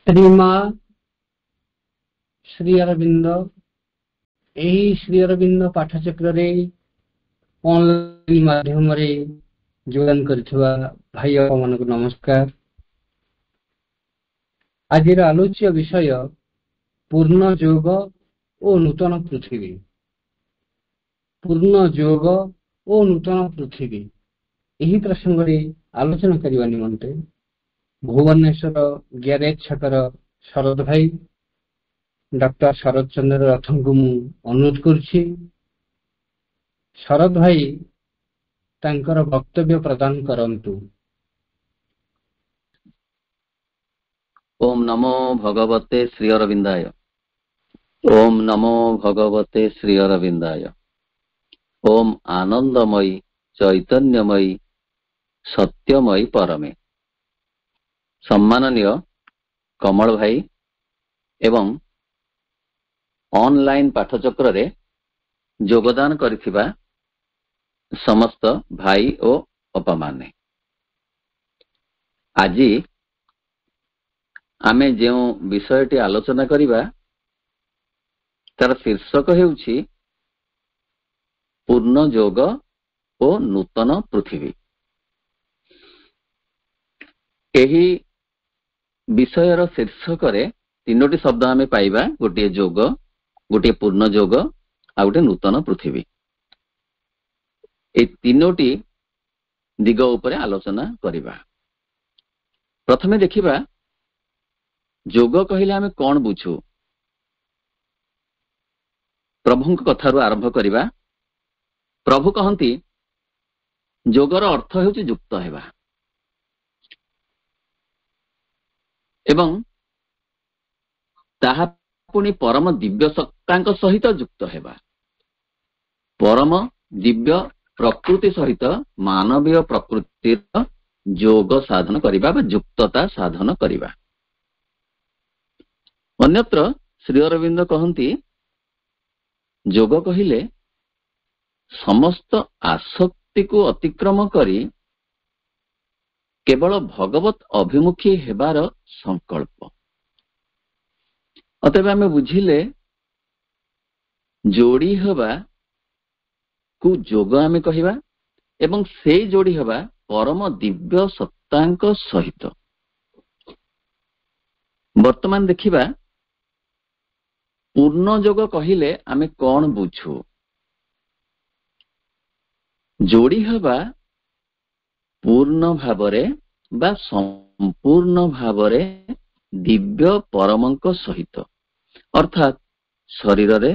श्रीमा श्री अरविंद यही श्री अरविंद पाठचक्र ऑनलाइन माध्यम जोगदान करथिबा भाई मान को नमस्कार। आज आलोच्य विषय पूर्ण योग और नूतन पृथ्वी। पूर्ण योग और नूतन पृथ्वी यही प्रसंग आलोचना करने निमंते भुवनेश्वर ग्यारेज छकर शरद भाई डॉक्टर शरद चंद्र रथ को अनुरोध करुछि। शरद भाई तांकर वक्तव्य प्रदान करंतु। ओम नमो भगवते श्री अरविंदाय। ओम नमो भगवते श्री अरविंदाय। ओम आनंदमयी चैतन्यमयी सत्यमयी परमे। सम्माननीय कमल भाई एवं ऑनलाइन पाठचक्र रे योगदान करिथिबा समस्त भाई ओ अपा माने, आज आमे जो विषयटी आलोचना करिबा तार शीर्षक हेउछि पूर्ण योग और नूतन पृथ्वी। एही विषयर शीर्षक रे तीनोटी शब्द आमे पाइबा, गोटे योग, गोटे पूर्ण योग आ गोटे नूतन पृथ्वी। ए तीनोटी दिग उपरे आलोचना करिबा। प्रथमे देखिबा योग कहिले आमे कोन बुझू। प्रभुଙ୍କ कथारु आरंभ करिबा। प्रभु कहंती योगर अर्थ हेउछि युक्त हेबा एवं ताहा पुनी परम दिव्य सत्तांक सहित युक्त हेबा। परम दिव्य प्रकृति सहित मानवीय प्रकृतिर योग साधन करिबा बा युक्तता साधन करिबा। अन्यत्र श्री अरविंद कहंती योग कहिले समस्त आसक्ति को अतिक्रम करी केवल भगवत अभिमुखी हेबार संकल्प। अतएव आमे बुझिले जोड़ी हवा को योग आमे कहिबा एवं से जोड़ी हवा परम दिव्य सत्तांक सहित। वर्तमान देखिबा पूर्ण योग कहिले आमे कोन बुझू। जोड़ी हवा पूर्ण भावरे बा संपूर्ण भावरे दिव्य परमंक सहित, अर्थात शरीर रे,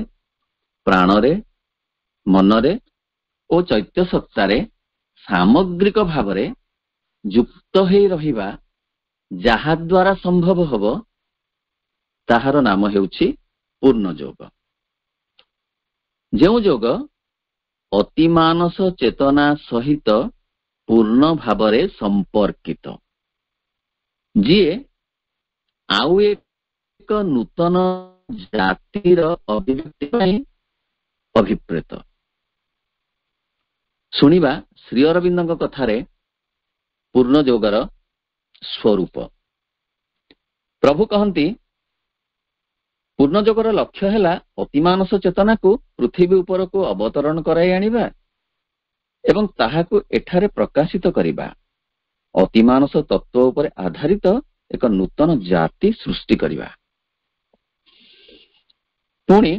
प्राण रे, मन रे और चैत्य सत्तारे सामग्रिक भावरे युक्त हेई रहिबा जहा द्वारा संभव हबो ताहार नाम हेउछि पूर्ण योग। जो योग अतिमानस चेतना सहित पूर्ण भावरे संपर्कित, जीए आउ एक नूतन जातिर अभिव्यक्ति पई अभिप्रेत। सुनिबा श्री अरविंदଙ୍କ कथारे पूर्ण योगर स्वरूप। प्रभु कहंती पूर्ण योगर लक्ष्य हैला अतिमानस चेतना को पृथ्वी ऊपर को अवतरण कराई आनिबा एवं ताहाकु एठारे प्रकाशित करिबा। अतिमानस तत्व उपर आधारित एक नूतन जाति सृष्टि करिबा। पुणी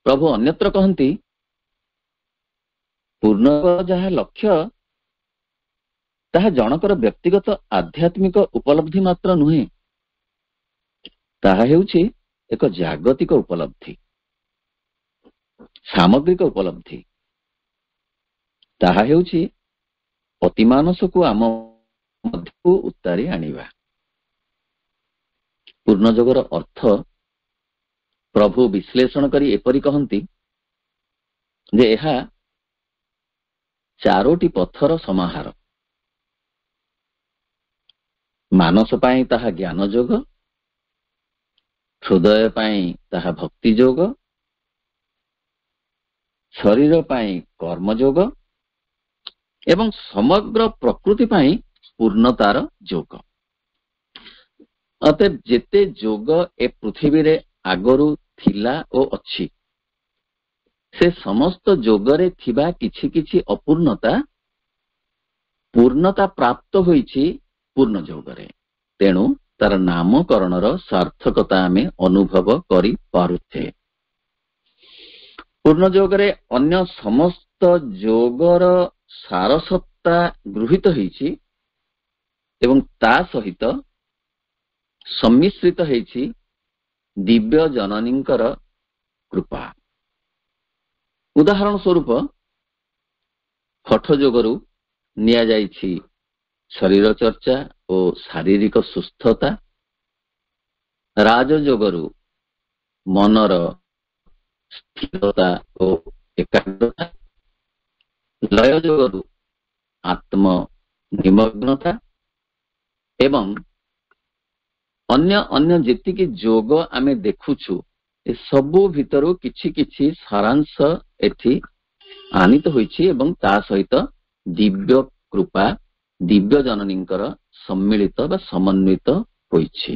प्रभु अन्यत्र कहंती पूर्ण जहा लक्ष्य ताहा जनकर व्यक्तिगत आध्यात्मिक उपलब्धि मात्र नुहे, ताहा हेउछि एक जागतिक उपलब्धि, सामग्रिक उपलब्धि। ताहा हेउछि अतिमानस को आम मध्यକୁ उतारी आनिबा। पूर्ण योगर अर्थ प्रभु विश्लेषण करी एपरि कहंती जे एहा चारोटी पथर समाहार। मानस पाई ताहा ज्ञान योग, हृदय पाई ताहा भक्ति योग, शरीर पाई कर्म योग एवं समग्र प्रकृति पाई पूर्णतार योग। ଅତଏବ ଯେତେ ଯୋଗ ଏ ପୃଥିବୀରେ ଆଗରୁ ଥିଲା ଓ ଅଛି, ସେ ସମସ୍ତ ଯୋଗରେ ଥିବା କିଛି କିଛି ଅପୂର୍ଣ୍ଣତା ପୂର୍ଣ୍ଣତା ପ୍ରାପ୍ତ ହୋଇଛି ପୂର୍ଣ୍ଣ ଯୋଗରେ। ତେଣୁ ତାର ନାମକରଣର ସାର୍ଥକତା ଆମେ ଅନୁଭବ କରିପାରୁଛେ। ପୂର୍ଣ୍ଣ ଯୋଗରେ ଅନ୍ୟ ସମସ୍ତ ଯୋଗର ସାରସତ୍ତା ଗୃହୀତ ହେଇଛି ଏବଂ ତା ସହିତ ସମ୍ମିଶ୍ରିତ ହେଇଛି ଦିବ୍ୟ ଜନନୀଙ୍କର କୃପା। ଉଦାହରଣ ସ୍ୱରୂପ ହଠ ଯୋଗରୁ ନିଆଯାଇଛି ଶରୀର ଚର୍ଚ୍ଚା ଓ ଶାରୀରିକ ସୁସ୍ଥତା, ରାଜଯୋଗରୁ ମନର ସ୍ଥିରତା ଓ ଏକାଗ୍ରତା, ଲୟ ଯୋଗରୁ ଆତ୍ମ ନିମଗ୍ନତା ଏବଂ ଅନ୍ୟ ଅନ୍ୟ ଯେତିକି ଯୋଗ ଆମେ ଦେଖୁଛୁ, ଏସବୁ ଭିତରୁ କିଛି କିଛି ସାରାଂଶ ଏଠି ଆନିତ ହୋଇଛି ଏବଂ ତା ସହିତ ଦିବ୍ୟ କୃପା, ଦିବ୍ୟ ଜନନୀଙ୍କର ସମ୍ମିଳିତ ବା ସମନ୍ୱିତ ହୋଇଛି।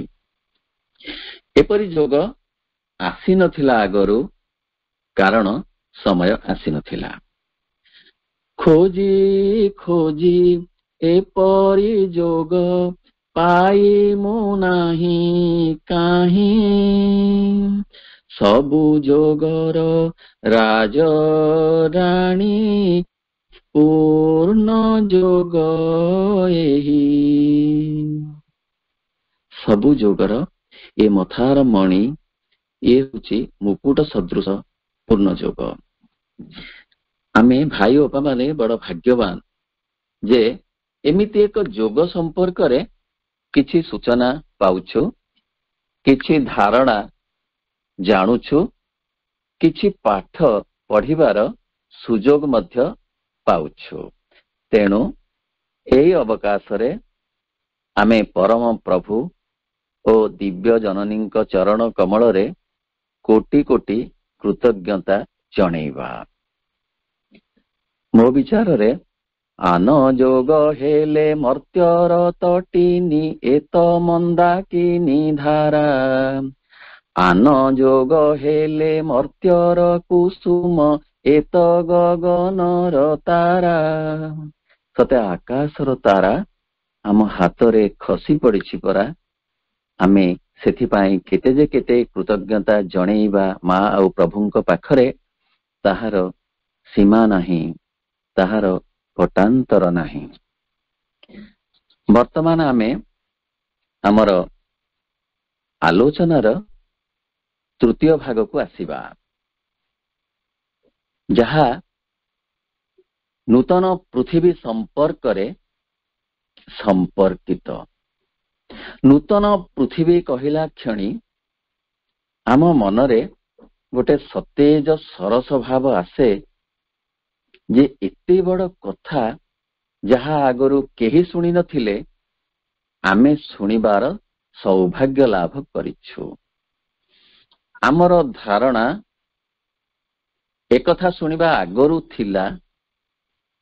ଏପରି ଯୋଗ ଆସିନଥିଲା ଆଗରୁ, କାରଣ ସମୟ ଆସିନଥିଲା। ଖୋଜି ଖୋଜି ଏପରି ଯୋଗ ପାଇ ମୁଁ ନାହିଁ କାହିଁ, ସବୁ ଯୋଗର ରାଜରାଣୀ ପୂର୍ଣ୍ଣ ଯୋଗ ଏହି। ସବୁ ଯୋଗର ଏ ମଥାର ମଣି, ଇଏ ହେଉଛି ମୁକୁଟ ସଦୃଶ ପୂର୍ଣ୍ଣ ଯୋଗ। ଆମେ ଭାଇ ବାପା ମାନେ ବଡ ଭାଗ୍ୟବାନ ଯେ ଏମିତି ଏକ ଯୋଗ ସମ୍ପର୍କରେ କିଛି ସୂଚନା ପାଉଛୁ, କିଛି ଧାରଣା ଜାଣୁଛୁ, କିଛି ପାଠ ପଢିବାର ସୁଯୋଗ ମଧ୍ୟ ପାଉଛୁ। ତେଣୁ ଏହି ଅବକାଶରେ ଆମେ ପରମ ପ୍ରଭୁ ଓ ଦିବ୍ୟ ଜନନୀଙ୍କ ଚରଣ କମଳରେ କୋଟି କୋଟି କୃତଜ୍ଞତା ଜଣେଇବା। ମୋ ବିଚାରରେ ଆନ ଯୋଗ ହେଲେ ମର୍ତ୍ତ୍ୟର ତଟିନି ଏତ ମନ୍ଦାକିନୀ ଧାରା, ଆନ ଯୋଗ ହେଲେ ମର୍ତ୍ତ୍ୟର କୁସୁମ ଏତ ଗଗନର ତାରା। ସତେ ଆକାଶର ତାରା ଆମ ହାତରେ ଖସି ପଡିଛି ପରା। ଆମେ ସେଥିପାଇଁ କେତେ ଯେ କେତେ କୃତଜ୍ଞତା ଜଣେଇବା ମା ଆଉ ପ୍ରଭୁଙ୍କ ପାଖରେ, ତାହାର ସୀମା ନାହିଁ, ତାହାର ପଟାନ୍ତର ନାହିଁ। ବର୍ତ୍ତମାନ ଆମେ ଆମର ଆଲୋଚନାର ତୃତୀୟ ଭାଗକୁ ଆସିବା, ଯାହା ନୂତନ ପୃଥିବୀ ସମ୍ପର୍କରେ ସମ୍ପର୍କିତ। ନୂତନ ପୃଥିବୀ କହିଲା କ୍ଷଣି ଆମ ମନରେ ଗୋଟେ ସତେଜ ସରସ ଭାବ ଆସେ ଯେ ଏତେ ବଡ କଥା ଯାହା ଆଗରୁ କେହି ଶୁଣି ନଥିଲେ, ଆମେ ଶୁଣିବାର ସୌଭାଗ୍ୟ ଲାଭ କରିଛୁ। ଆମର ଧାରଣା ଏକଥା ଶୁଣିବା ଆଗରୁ ଥିଲା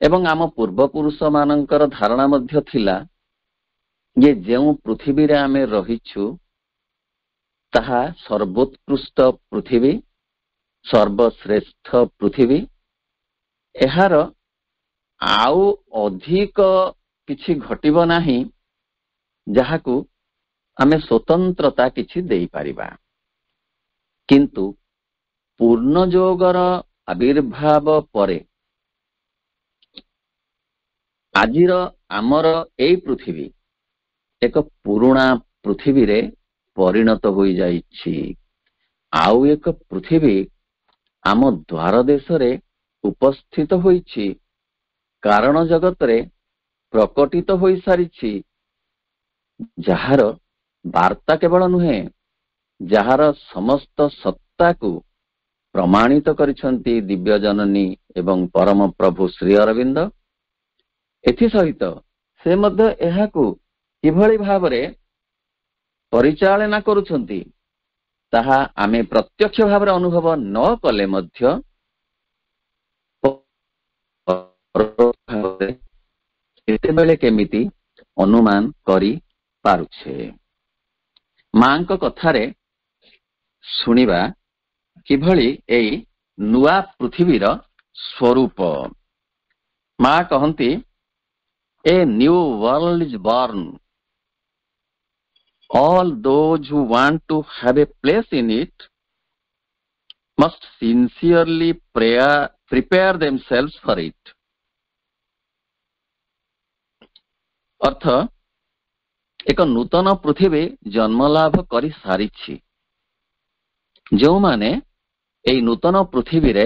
ଏବଂ ଆମ ପୂର୍ବପୁରୁଷ ମାନଙ୍କର ଧାରଣା ମଧ୍ୟ ଥିଲା ଯେ ଯେଉଁ ପୃଥିବୀରେ ଆମେ ରହିଛୁ ତାହା ସର୍ବୋତ୍କୃଷ୍ଟ ପୃଥିବୀ, ସର୍ବଶ୍ରେଷ୍ଠ ପୃଥିବୀ। ଏହାର ଆଉ ଅଧିକ କିଛି ଘଟିବ ନାହିଁ ଯାହାକୁ ଆମେ ସ୍ୱତନ୍ତ୍ରତା କିଛି ଦେଇପାରିବା। କିନ୍ତୁ ପୂର୍ଣ୍ଣ ଯୋଗର ଆବିର୍ଭାବ ପରେ ଆଜିର ଆମର ଏଇ ପୃଥିବୀ ଏକ ପୁରୁଣା ପୃଥିବୀରେ ପରିଣତ ହୋଇଯାଇଛି। ଆଉ ଏକ ପୃଥିବୀ ଆମ ଦ୍ୱାର ଦେଶରେ ଉପସ୍ଥିତ ହୋଇଛି, କାରଣ ଜଗତରେ ପ୍ରକଟିତ ହୋଇସାରିଛି, ଯାହାର ବାର୍ତ୍ତା କେବଳ ନୁହେଁ, ଯାହାର ସମସ୍ତ ସତ୍ତାକୁ ପ୍ରମାଣିତ କରିଛନ୍ତି ଦିବ୍ୟ ଜନନୀ ଏବଂ ପରମ ପ୍ରଭୁ ଶ୍ରୀ ଅରବିନ୍ଦ। ଏଥିସହିତ ସେ ମଧ୍ୟ ଏହାକୁ କିଭଳି ଭାବରେ ପରିଚାଳନା କରୁଛନ୍ତି ତାହା ଆମେ ପ୍ରତ୍ୟକ୍ଷ ଭାବରେ ଅନୁଭବ ନ କଲେ ମଧ୍ୟ କେତେବେଳେ କେମିତି ଅନୁମାନ କରିପାରୁଛେ। ମାଙ୍କ କଥାରେ ଶୁଣିବା କିଭଳି ଏଇ ନୂଆ ପୃଥିବୀର ସ୍ୱରୂପ। ମା କହନ୍ତି, a new world is born. All those who want to have a place in it must sincerely prepare themselves for it. ଅର୍ଥ, ଏକ ନୂତନ ପୃଥିବୀ ଜନ୍ମଲାଭ କରି ସାରିଛି। ଯେଉଁମାନେ ଏହି ନୂତନ ପୃଥିବୀରେ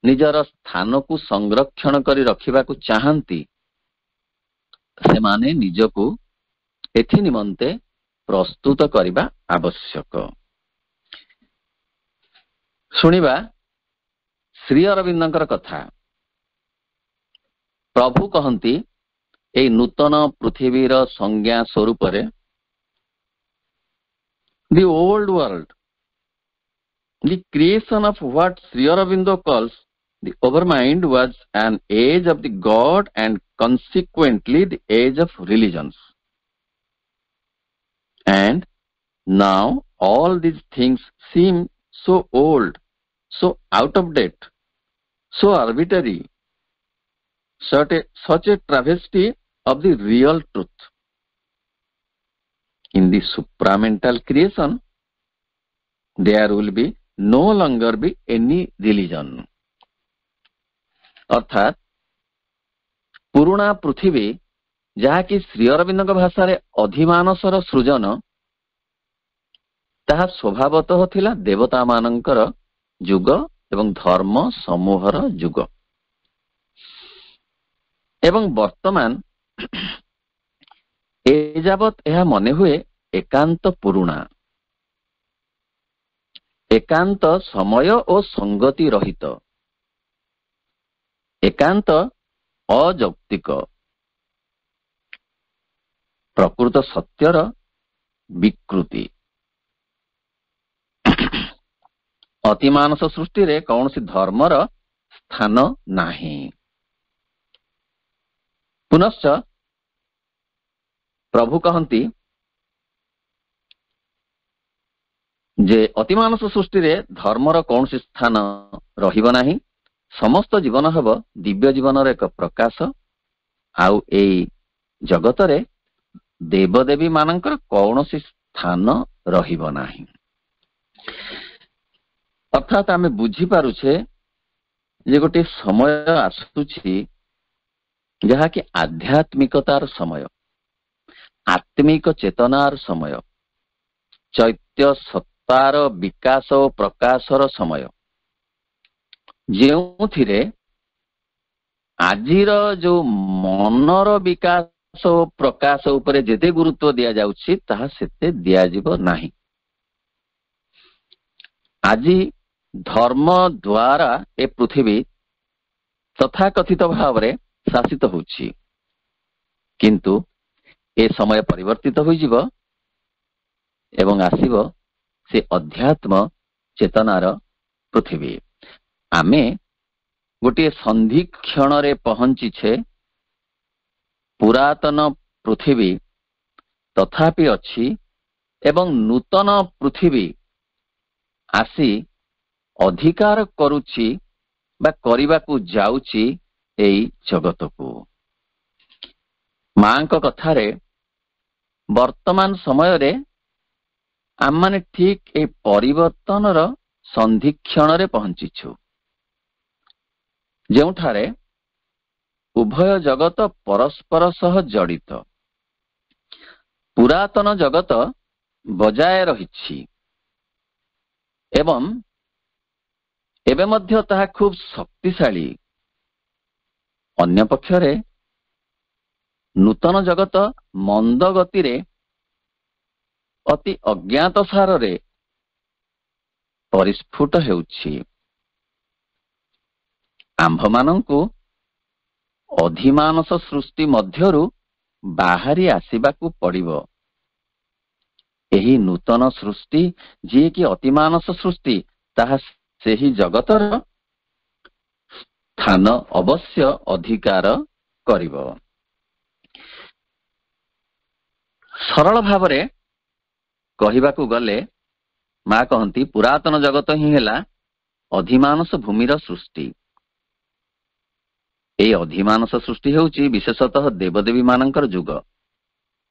ନିଜର ସ୍ଥାନକୁ ସଂରକ୍ଷଣ କରି ରଖିବାକୁ ଚାହାନ୍ତି, ସେମାନେ ନିଜକୁ ଏଥି ନିମନ୍ତେ ପ୍ରସ୍ତୁତ କରିବା ଆବଶ୍ୟକ। ଶୁଣିବା ଶ୍ରୀ ଅରବିନ୍ଦଙ୍କର କଥା। ପ୍ରଭୁ କହନ୍ତି, ଏହି ନୂତନ ପୃଥିବୀର ସଂଜ୍ଞା ସ୍ୱରୂପରେ the old world, the creation of what Sri Aurobindo calls the overmind was an age of the God and consequently the age of religions. And now all these things seem so old, so out of date, so arbitrary, such a travesty of the real truth. In the supramental creation, there will be no longer be any religion. ଅର୍ଥାତ୍ ପୁରୁଣା ପୃଥିବୀ, ଯାହାକି ଶ୍ରୀ ଅରବିନ୍ଦଙ୍କ ଭାଷାରେ ଅଧିମାନସର ସୃଜନ, ତାହା ସ୍ୱଭାବତଃ ଥିଲା ଦେବତାମାନଙ୍କର ଯୁଗ ଏବଂ ଧର୍ମ ସମୂହର ଯୁଗ। ଏବଂ ବର୍ତ୍ତମାନ ଏଯାବତ୍ ଏହା ମନେ ହୁଏ ଏକାନ୍ତ ପୁରୁଣା, ଏକାନ୍ତ ସମୟ ଓ ସଙ୍ଗତି ରହିତ, ଏକାନ୍ତ ଅଯୌକ୍ତିକ, ପ୍ରକୃତ ସତ୍ୟର ବିକୃତି। ଅତିମାନସ ସୃଷ୍ଟିରେ କୌଣସି ଧର୍ମର ସ୍ଥାନ ନାହିଁ। ପୁନଶ୍ଚ ପ୍ରଭୁ କହନ୍ତି ଯେ ଅତିମାନସ ସୃଷ୍ଟିରେ ଧର୍ମର କୌଣସି ସ୍ଥାନ ରହିବ ନାହିଁ। ସମସ୍ତ ଜୀବନ ହେବ ଦିବ୍ୟ ଜୀବନର ଏକ ପ୍ରକାଶ। ଆଉ ଏଇ ଜଗତରେ ଦେବଦେବୀ ମାନଙ୍କର କୌଣସି ସ୍ଥାନ ରହିବ ନାହିଁ। ଅର୍ଥାତ୍ ଆମେ ବୁଝିପାରୁଛେ ଯେ ଗୋଟିଏ ସମୟ ଆସୁଛି ଯାହାକି ଆଧ୍ୟାତ୍ମିକତାର ସମୟ, ଆତ୍ମିକ ଚେତନାର ସମୟ, ଚୈତ୍ୟ ସତ୍ତାର ବିକାଶ ଓ ପ୍ରକାଶର ସମୟ, ଯେଉଁଥିରେ ଆଜିର ଯୋଉ ମନର ବିକାଶ ଓ ପ୍ରକାଶ ଉପରେ ଯେତେ ଗୁରୁତ୍ୱ ଦିଆଯାଉଛି ତାହା ସେତେ ଦିଆଯିବ ନାହିଁ। ଆଜି ଧର୍ମ ଦ୍ୱାରା ଏ ପୃଥିବୀ ତଥାକଥିତ ଭାବରେ ଶାସିତ ହେଉଛି, କିନ୍ତୁ ଏ ସମୟ ପରିବର୍ତ୍ତିତ ହୋଇଯିବ ଏବଂ ଆସିବ ସେ ଅଧ୍ୟାତ୍ମ ଚେତନାର ପୃଥିବୀ। ଆମେ ଗୋଟିଏ ସନ୍ଧି କ୍ଷଣରେ ପହଞ୍ଚିଛେ। ପୁରାତନ ପୃଥିବୀ ତଥାପି ଅଛି ଏବଂ ନୂତନ ପୃଥିବୀ ଆସି ଅଧିକାର କରୁଛି ବା କରିବାକୁ ଯାଉଛି ଏଇ ଜଗତକୁ। ମାଙ୍କ କଥାରେ ବର୍ତ୍ତମାନ ସମୟରେ ଆମମାନେ ଠିକ এই ପରିବର୍ତ୍ତନର ସନ୍ଧିକ୍ଷଣରେ ପହଞ୍ଚିଛୁ, ଯେଉଁଠାରେ ଉଭୟ ଜଗତ ପରସ୍ପର ସହ ଜଡ଼ିତ। ପୁରାତନ ଜଗତ ବଜାୟ ରହିଛି ଏବଂ ଏବେ ମଧ୍ୟ ତାହା ଖୁବ ଶକ୍ତିଶାଳୀ। ଅନ୍ୟ ପକ୍ଷରେ ନୂତନ ଜଗତ ମନ୍ଦ ଗତିରେ ଅତି ଅଜ୍ଞାତ ସାରରେ ପରିସ୍ଫୁଟ ହେଉଛି। ଆମ୍ଭମାନଙ୍କୁ ଅଧିମାନସ ସୃଷ୍ଟି ମଧ୍ୟରୁ ବାହାରି ଆସିବାକୁ ପଡ଼ିବ। ଏହି ନୂତନ ସୃଷ୍ଟି ଯିଏକି ଅତିମାନସ ସୃଷ୍ଟି, ତାହା ସେହି ଜଗତର ସ୍ଥାନ ଅବଶ୍ୟ ଅଧିକାର କରିବ। ସରଳ ଭାବରେ କହିବାକୁ ଗଲେ ମା କହନ୍ତି ପୁରାତନ ଜଗତ ହିଁ ହେଲା ଅଧିମାନସ ଭୂମିର ସୃଷ୍ଟି। ଏହି ଅଧିମାନସ ସୃଷ୍ଟି ହେଉଛି ବିଶେଷତଃ ଦେବଦେବୀ ମାନଙ୍କର ଯୁଗ।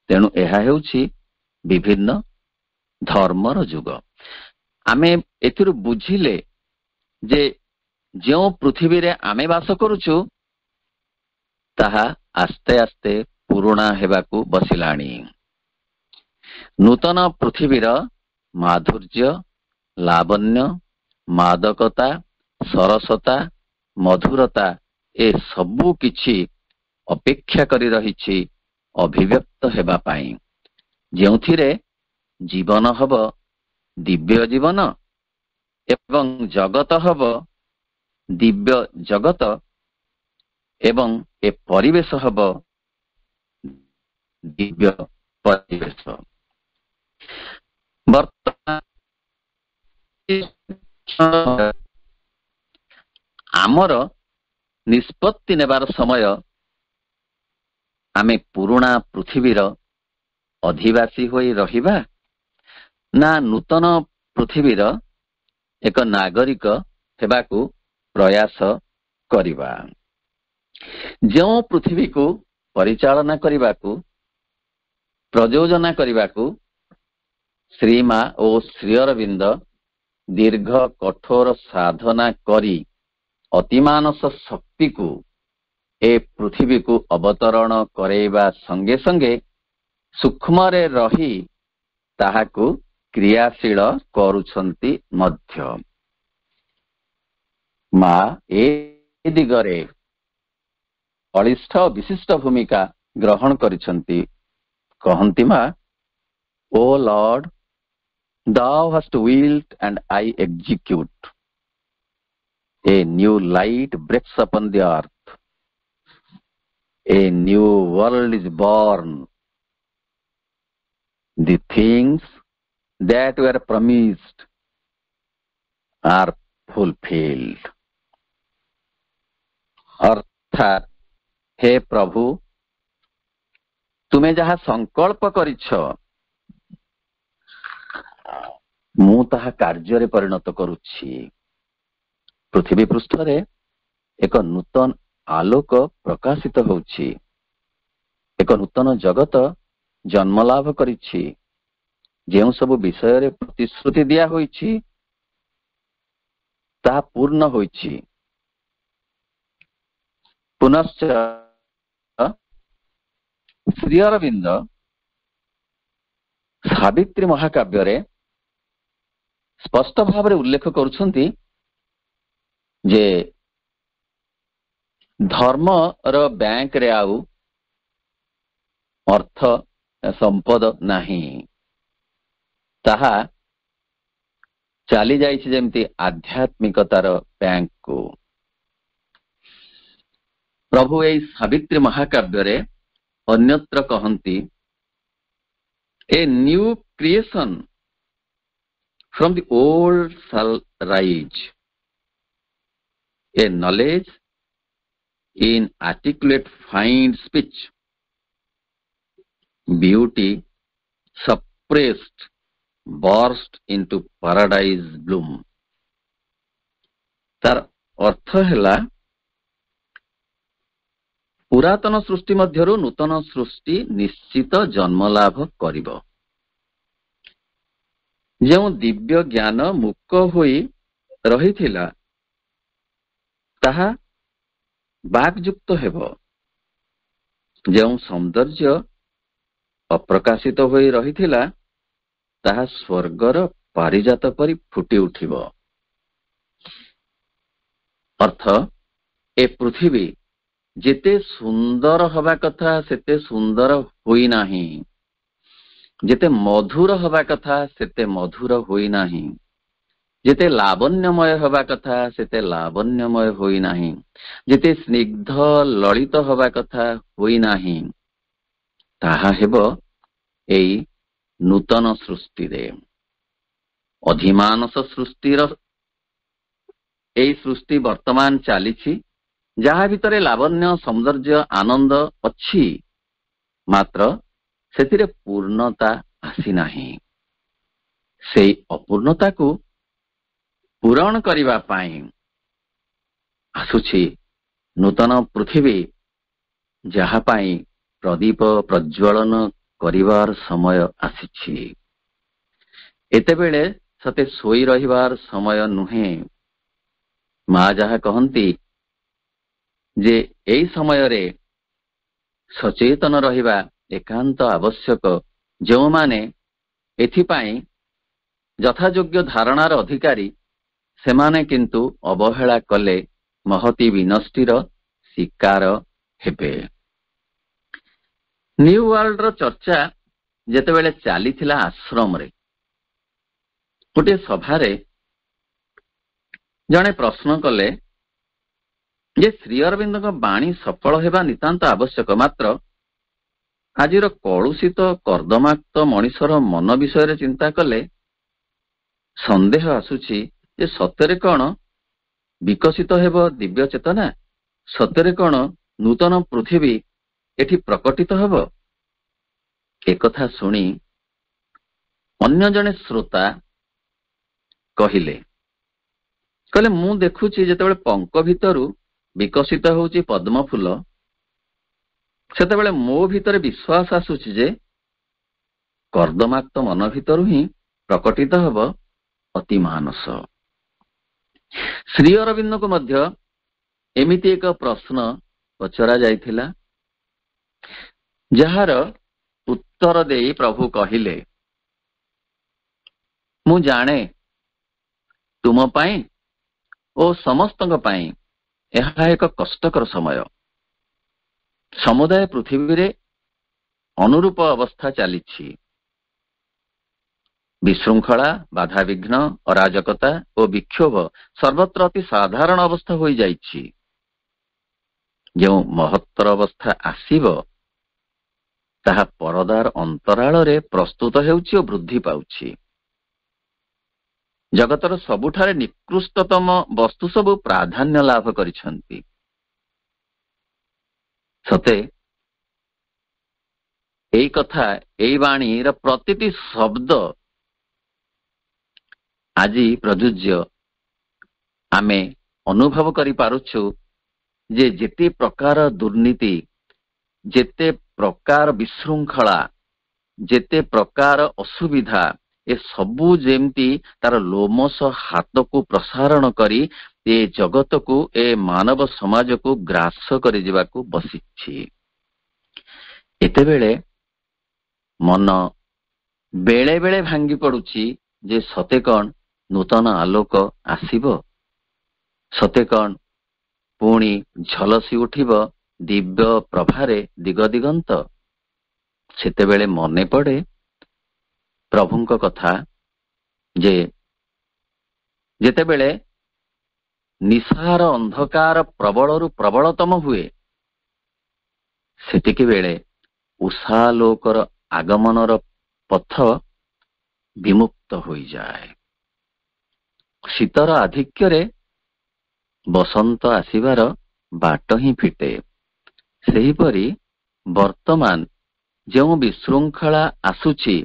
ତେଣୁ ଏହା ହେଉଛି ବିଭିନ୍ନ ଧର୍ମର ଯୁଗ। ଆମେ ଏଥିରୁ ବୁଝିଲେ ଯେ ଯେଉଁ ପୃଥିବୀରେ ଆମେ ବାସ କରୁଛୁ ତାହା ଆସ୍ତେ ଆସ୍ତେ ପୁରୁଣା ହେବାକୁ ବସିଲାଣି। ନୂତନ ପୃଥିବୀର ମାଧୁର୍ଯ୍ୟ, ଲାବଣ୍ୟ, ମାଦକତା, ସରସତା, ମଧୁରତା ଏ ସବୁ କିଛି ଅପେକ୍ଷା କରି ରହିଛି ଅଭିବ୍ୟକ୍ତ ହେବା ପାଇଁ, ଯେଉଁଥିରେ ଜୀବନ ହବ ଦିବ୍ୟ ଜୀବନ ଏବଂ ଜଗତ ହବ ଦିବ୍ୟ ଜଗତ ଏବଂ ଏ ପରିବେଶ ହବ ଦିବ୍ୟ ପରିବେଶ। ବର୍ତ୍ତମାନ ଆମର ନିଷ୍ପତ୍ତି ନେବାର ସମୟ। ଆମେ ପୁରୁଣା ପୃଥିବୀର ଅଧିବାସୀ ହୋଇ ରହିବା ନା ନୂତନ ପୃଥିବୀର ଏକ ନାଗରିକ ହେବାକୁ ପ୍ରୟାସ କରିବା। ଯେଉଁ ପୃଥିବୀକୁ ପରିଚାଳନା କରିବାକୁ, ପ୍ରଯୋଜନା କରିବାକୁ ଶ୍ରୀମା ଓ ଶ୍ରୀ ଅରବିନ୍ଦ ଦୀର୍ଘ କଠୋର ସାଧନା କରି ଅତିମାନସ ଶକ୍ତିକୁ ଏ ପୃଥିବୀକୁ ଅବତରଣ କରାଇବା ସଙ୍ଗେ ସଙ୍ଗେ ସୂକ୍ଷ୍ମରେ ରହି ତାହାକୁ କ୍ରିୟାଶୀଳ କରୁଛନ୍ତି ମଧ୍ୟ। ମା ଏ ଦିଗରେ ବଳିଷ୍ଠ ବିଶିଷ୍ଟ ଭୂମିକା ଗ୍ରହଣ କରିଛନ୍ତି। କହନ୍ତି ମା, ଓ Lord, thou hast willed and I execute. A new light breaks upon the earth. A new world is born. The things that were promised are fulfilled. अर्थात हे प्रभु, तुमे जहा संकल्प करिछ ମୁଁ ତାହା କାର୍ଯ୍ୟରେ ପରିଣତ କରୁଛି। ପୃଥିବୀ ପୃଷ୍ଠରେ ଏକ ନୂତନ ଆଲୋକ ପ୍ରକାଶିତ ହେଉଛି। ଏକ ନୂତନ ଜଗତ ଜନ୍ମଲାଭ କରିଛି। ଯେଉଁ ସବୁ ବିଷୟରେ ପ୍ରତିଶ୍ରୁତି ଦିଆ ହୋଇଛି ତାହା ପୂର୍ଣ୍ଣ ହୋଇଛି। ପୁନଶ୍ଚ ଶ୍ରୀ ଅରବିନ୍ଦ ସାବିତ୍ରୀ ମହାକାବ୍ୟରେ ସ୍ପଷ୍ଟ ଭାବରେ ଉଲ୍ଲେଖ କରୁଛନ୍ତି ଯେ ଧର୍ମର ବ୍ୟାଙ୍କରେ ଆଉ ଅର୍ଥ ସମ୍ପଦ ନାହିଁ। ତାହା ଚାଲି ଯାଇଛି ଯେମିତି ଆଧ୍ୟାତ୍ମିକତାର ବ୍ୟାଙ୍କକୁ। ପ୍ରଭୁ ଏହି ସାବିତ୍ରୀ ମହାକାବ୍ୟରେ ଅନ୍ୟତ୍ର କହନ୍ତି, a new creation from the old shall rise, a knowledge in articulate fine speech, beauty suppressed burst into paradise bloom. ତାର ଅର୍ଥ ହେଲା ପୁରାତନ ସୃଷ୍ଟି ମଧ୍ୟରୁ ନୂତନ ସୃଷ୍ଟି ନିଶ୍ଚିତ ଜନ୍ମଲାଭ କରିବ। ଯେଉଁ ଦିବ୍ୟ ଜ୍ଞାନ ମୁକ ହୋଇ ରହିଥିଲା ତାହା ବାକ୍ଯୁକ୍ତ ହେବ। ଯେଉଁ ସୌନ୍ଦର୍ଯ୍ୟ ଅପ୍ରକାଶିତ ହୋଇ ରହିଥିଲା ତାହା ସ୍ୱର୍ଗର ପାରିଜାତ ପରି ଫୁଟି ଉଠିବ। ଅର୍ଥ, ଏ ପୃଥିବୀ ଯେତେ ସୁନ୍ଦର ହେବା କଥା ସେତେ ସୁନ୍ଦର ହୋଇନାହିଁ, ଯେତେ ମଧୁର ହେବା କଥା ସେତେ ମଧୁର ହୋଇନାହିଁ, ଯେତେ ଲାବଣ୍ୟମୟ ହେବା କଥା ସେତେ ଲାବଣ୍ୟମୟ ହୋଇନାହିଁ, ଯେତେ ସ୍ନିଗ୍ଧ ଲଳିତ ହେବା କଥା ହୋଇନାହିଁ। ତାହା ହେବ ଏଇ ନୂତନ ସୃଷ୍ଟିରେ। ଅଧିମାନସ ସୃଷ୍ଟିର ଏଇ ସୃଷ୍ଟି ବର୍ତ୍ତମାନ ଚାଲିଛି, ଯାହା ଭିତରେ ଲାବଣ୍ୟ, ସୌନ୍ଦର୍ଯ୍ୟ, ଆନନ୍ଦ ଅଛି, ମାତ୍ର ସେଥିରେ ପୂର୍ଣ୍ଣତା ଆସିନାହିଁ। ସେଇ ଅପୂର୍ଣ୍ଣତାକୁ ପୂରଣ କରିବା ପାଇଁ ଆସୁଛି ନୂତନ ପୃଥିବୀ, ଯାହା ପାଇଁ ପ୍ରଦୀପ ପ୍ରଜ୍ୱଳନ କରିବାର ସମୟ ଆସିଛି। ଏତେବେଳେ ସତେ ଶୋଇ ରହିବାର ସମୟ ନୁହେଁ। ମା ଯାହା କହନ୍ତି ଯେ ଏହି ସମୟରେ ସଚେତନ ରହିବା ଏକାନ୍ତ ଆବଶ୍ୟକ। ଯେଉଁମାନେ ଏଥିପାଇଁ ଯଥାଯୋଗ୍ୟ ଧାରଣାର ଅଧିକାରୀ, ସେମାନେ କିନ୍ତୁ ଅବହେଳା କଲେ ମହତୀ ବିନଷ୍ଟିର ଶିକାର ହେବେ। ନ୍ୟୁ ୱାର୍ଲଡର ଚର୍ଚ୍ଚା ଯେତେବେଳେ ଚାଲିଥିଲା ଆଶ୍ରମରେ, ଗୋଟିଏ ସଭାରେ ଜଣେ ପ୍ରଶ୍ନ କଲେ ଯେ ଶ୍ରୀ ଅରବିନ୍ଦଙ୍କ ବାଣୀ ସଫଳ ହେବା ନିତାନ୍ତ ଆବଶ୍ୟକ, ମାତ୍ର ଆଜିର କଳୁଷିତ କର୍ଦ୍ଦମାକ୍ତ ମଣିଷର ମନ ବିଷୟରେ ଚିନ୍ତା କଲେ ସନ୍ଦେହ ଆସୁଛି ଯେ ସତରେ କଣ ବିକଶିତ ହେବ ଦିବ୍ୟ ଚେତନା? ସତରେ କଣ ନୂତନ ପୃଥିବୀ ଏଠି ପ୍ରକଟିତ ହେବ? ଏକଥା ଶୁଣି ଅନ୍ୟ ଜଣେ ଶ୍ରୋତା କହିଲେ, ମୁଁ ଦେଖୁଛି ଯେତେବେଳେ ପଙ୍କ ଭିତରୁ ବିକଶିତ ହେଉଛି ପଦ୍ମ ଫୁଲ, ସେତେବେଳେ ମୋ ଭିତରେ ବିଶ୍ୱାସ ଆସୁଛି ଯେ କର୍ଦ୍ଦମାକ୍ତ ମନ ଭିତରୁ ହିଁ ପ୍ରକଟିତ ହେବ ଅତି ମାନସ। ଶ୍ରୀ ଅରବିନ୍ଦଙ୍କୁ ମଧ୍ୟ ଏମିତି ଏକ ପ୍ରଶ୍ନ ପଚରା ଯାଇଥିଲା, ଯାହାର ଉତ୍ତର ଦେଇ ପ୍ରଭୁ କହିଲେ, ମୁଁ ଜାଣେ ତୁମ ପାଇଁ ଓ ସମସ୍ତଙ୍କ ପାଇଁ ଏହା ଏକ କଷ୍ଟକର ସମୟ। ସମୁଦାୟ ପୃଥିବୀରେ ଅନୁରୂପ ଅବସ୍ଥା ଚାଲିଛି। ବିଶୃଙ୍ଖଳା, ବାଧାବିଘ୍ନ, ଅରାଜକତା ଓ ବିକ୍ଷୋଭ ସର୍ବତ୍ର ଅତି ସାଧାରଣ ଅବସ୍ଥା ହୋଇଯାଇଛି। ଯେଉଁ ମହତ୍ତର ଅବସ୍ଥା ଆସିବ, ତାହା ପରଦାର ଅନ୍ତରାଳରେ ପ୍ରସ୍ତୁତ ହେଉଛି ଓ ବୃଦ୍ଧି ପାଉଛି। ଜଗତର ସବୁଠାରେ ନିକୃଷ୍ଟତମ ବସ୍ତୁ ସବୁ ପ୍ରାଧାନ୍ୟ ଲାଭ କରିଛନ୍ତି। ସତେ ଏଇ କଥା, ଏଇ ବାଣୀର ପ୍ରତିଟି ଶବ୍ଦ ଆଜି ପ୍ରଯୁଜ୍ୟ। ଆମେ ଅନୁଭବ କରିପାରୁଛୁ ଯେ ଯେତେ ପ୍ରକାର ଦୁର୍ନୀତି, ଯେତେ ପ୍ରକାର ବିଶୃଙ୍ଖଳା, ଯେତେ ପ୍ରକାର ଅସୁବିଧା, ଏ ସବୁ ଯେମିତି ତାର ଲୋମସ ହାତକୁ ପ୍ରସାରଣ କରି ଏ ଜଗତକୁ, ଏ ମାନବ ସମାଜକୁ ଗ୍ରାସ କରିଯିବାକୁ ବସିଛି। ଏତେବେଳେ ମନ ବେଳେ ବେଳେ ଭାଙ୍ଗି ପଡୁଛି ଯେ ସତେ କଣ ନୂତନ ଆଲୋକ ଆସିବ? ସତେ କଣ ପୁଣି ଝଲସି ଉଠିବ ଦିବ୍ୟ ପ୍ରଭାରେ ଦିଗ ଦିଗନ୍ତ? ସେତେବେଳେ ମନେ ପଡେ ପ୍ରଭୁଙ୍କ କଥା ଯେ ଯେତେବେଳେ ନିଶାର ଅନ୍ଧକାର ପ୍ରବଳରୁ ପ୍ରବଳତମ ହୁଏ, ସେତିକି ବେଳେ ଉଷାଲୋକର ଆଗମନର ପଥ ବିମୁକ୍ତ ହୋଇଯାଏ। ଶୀତର ଆଧିକ୍ୟରେ ବସନ୍ତ ଆସିବାର ବାଟ ହିଁ ଫିଟେ। ସେହିପରି ବର୍ତ୍ତମାନ ଯେଉଁ ବିଶୃଙ୍ଖଳା ଆସୁଛି,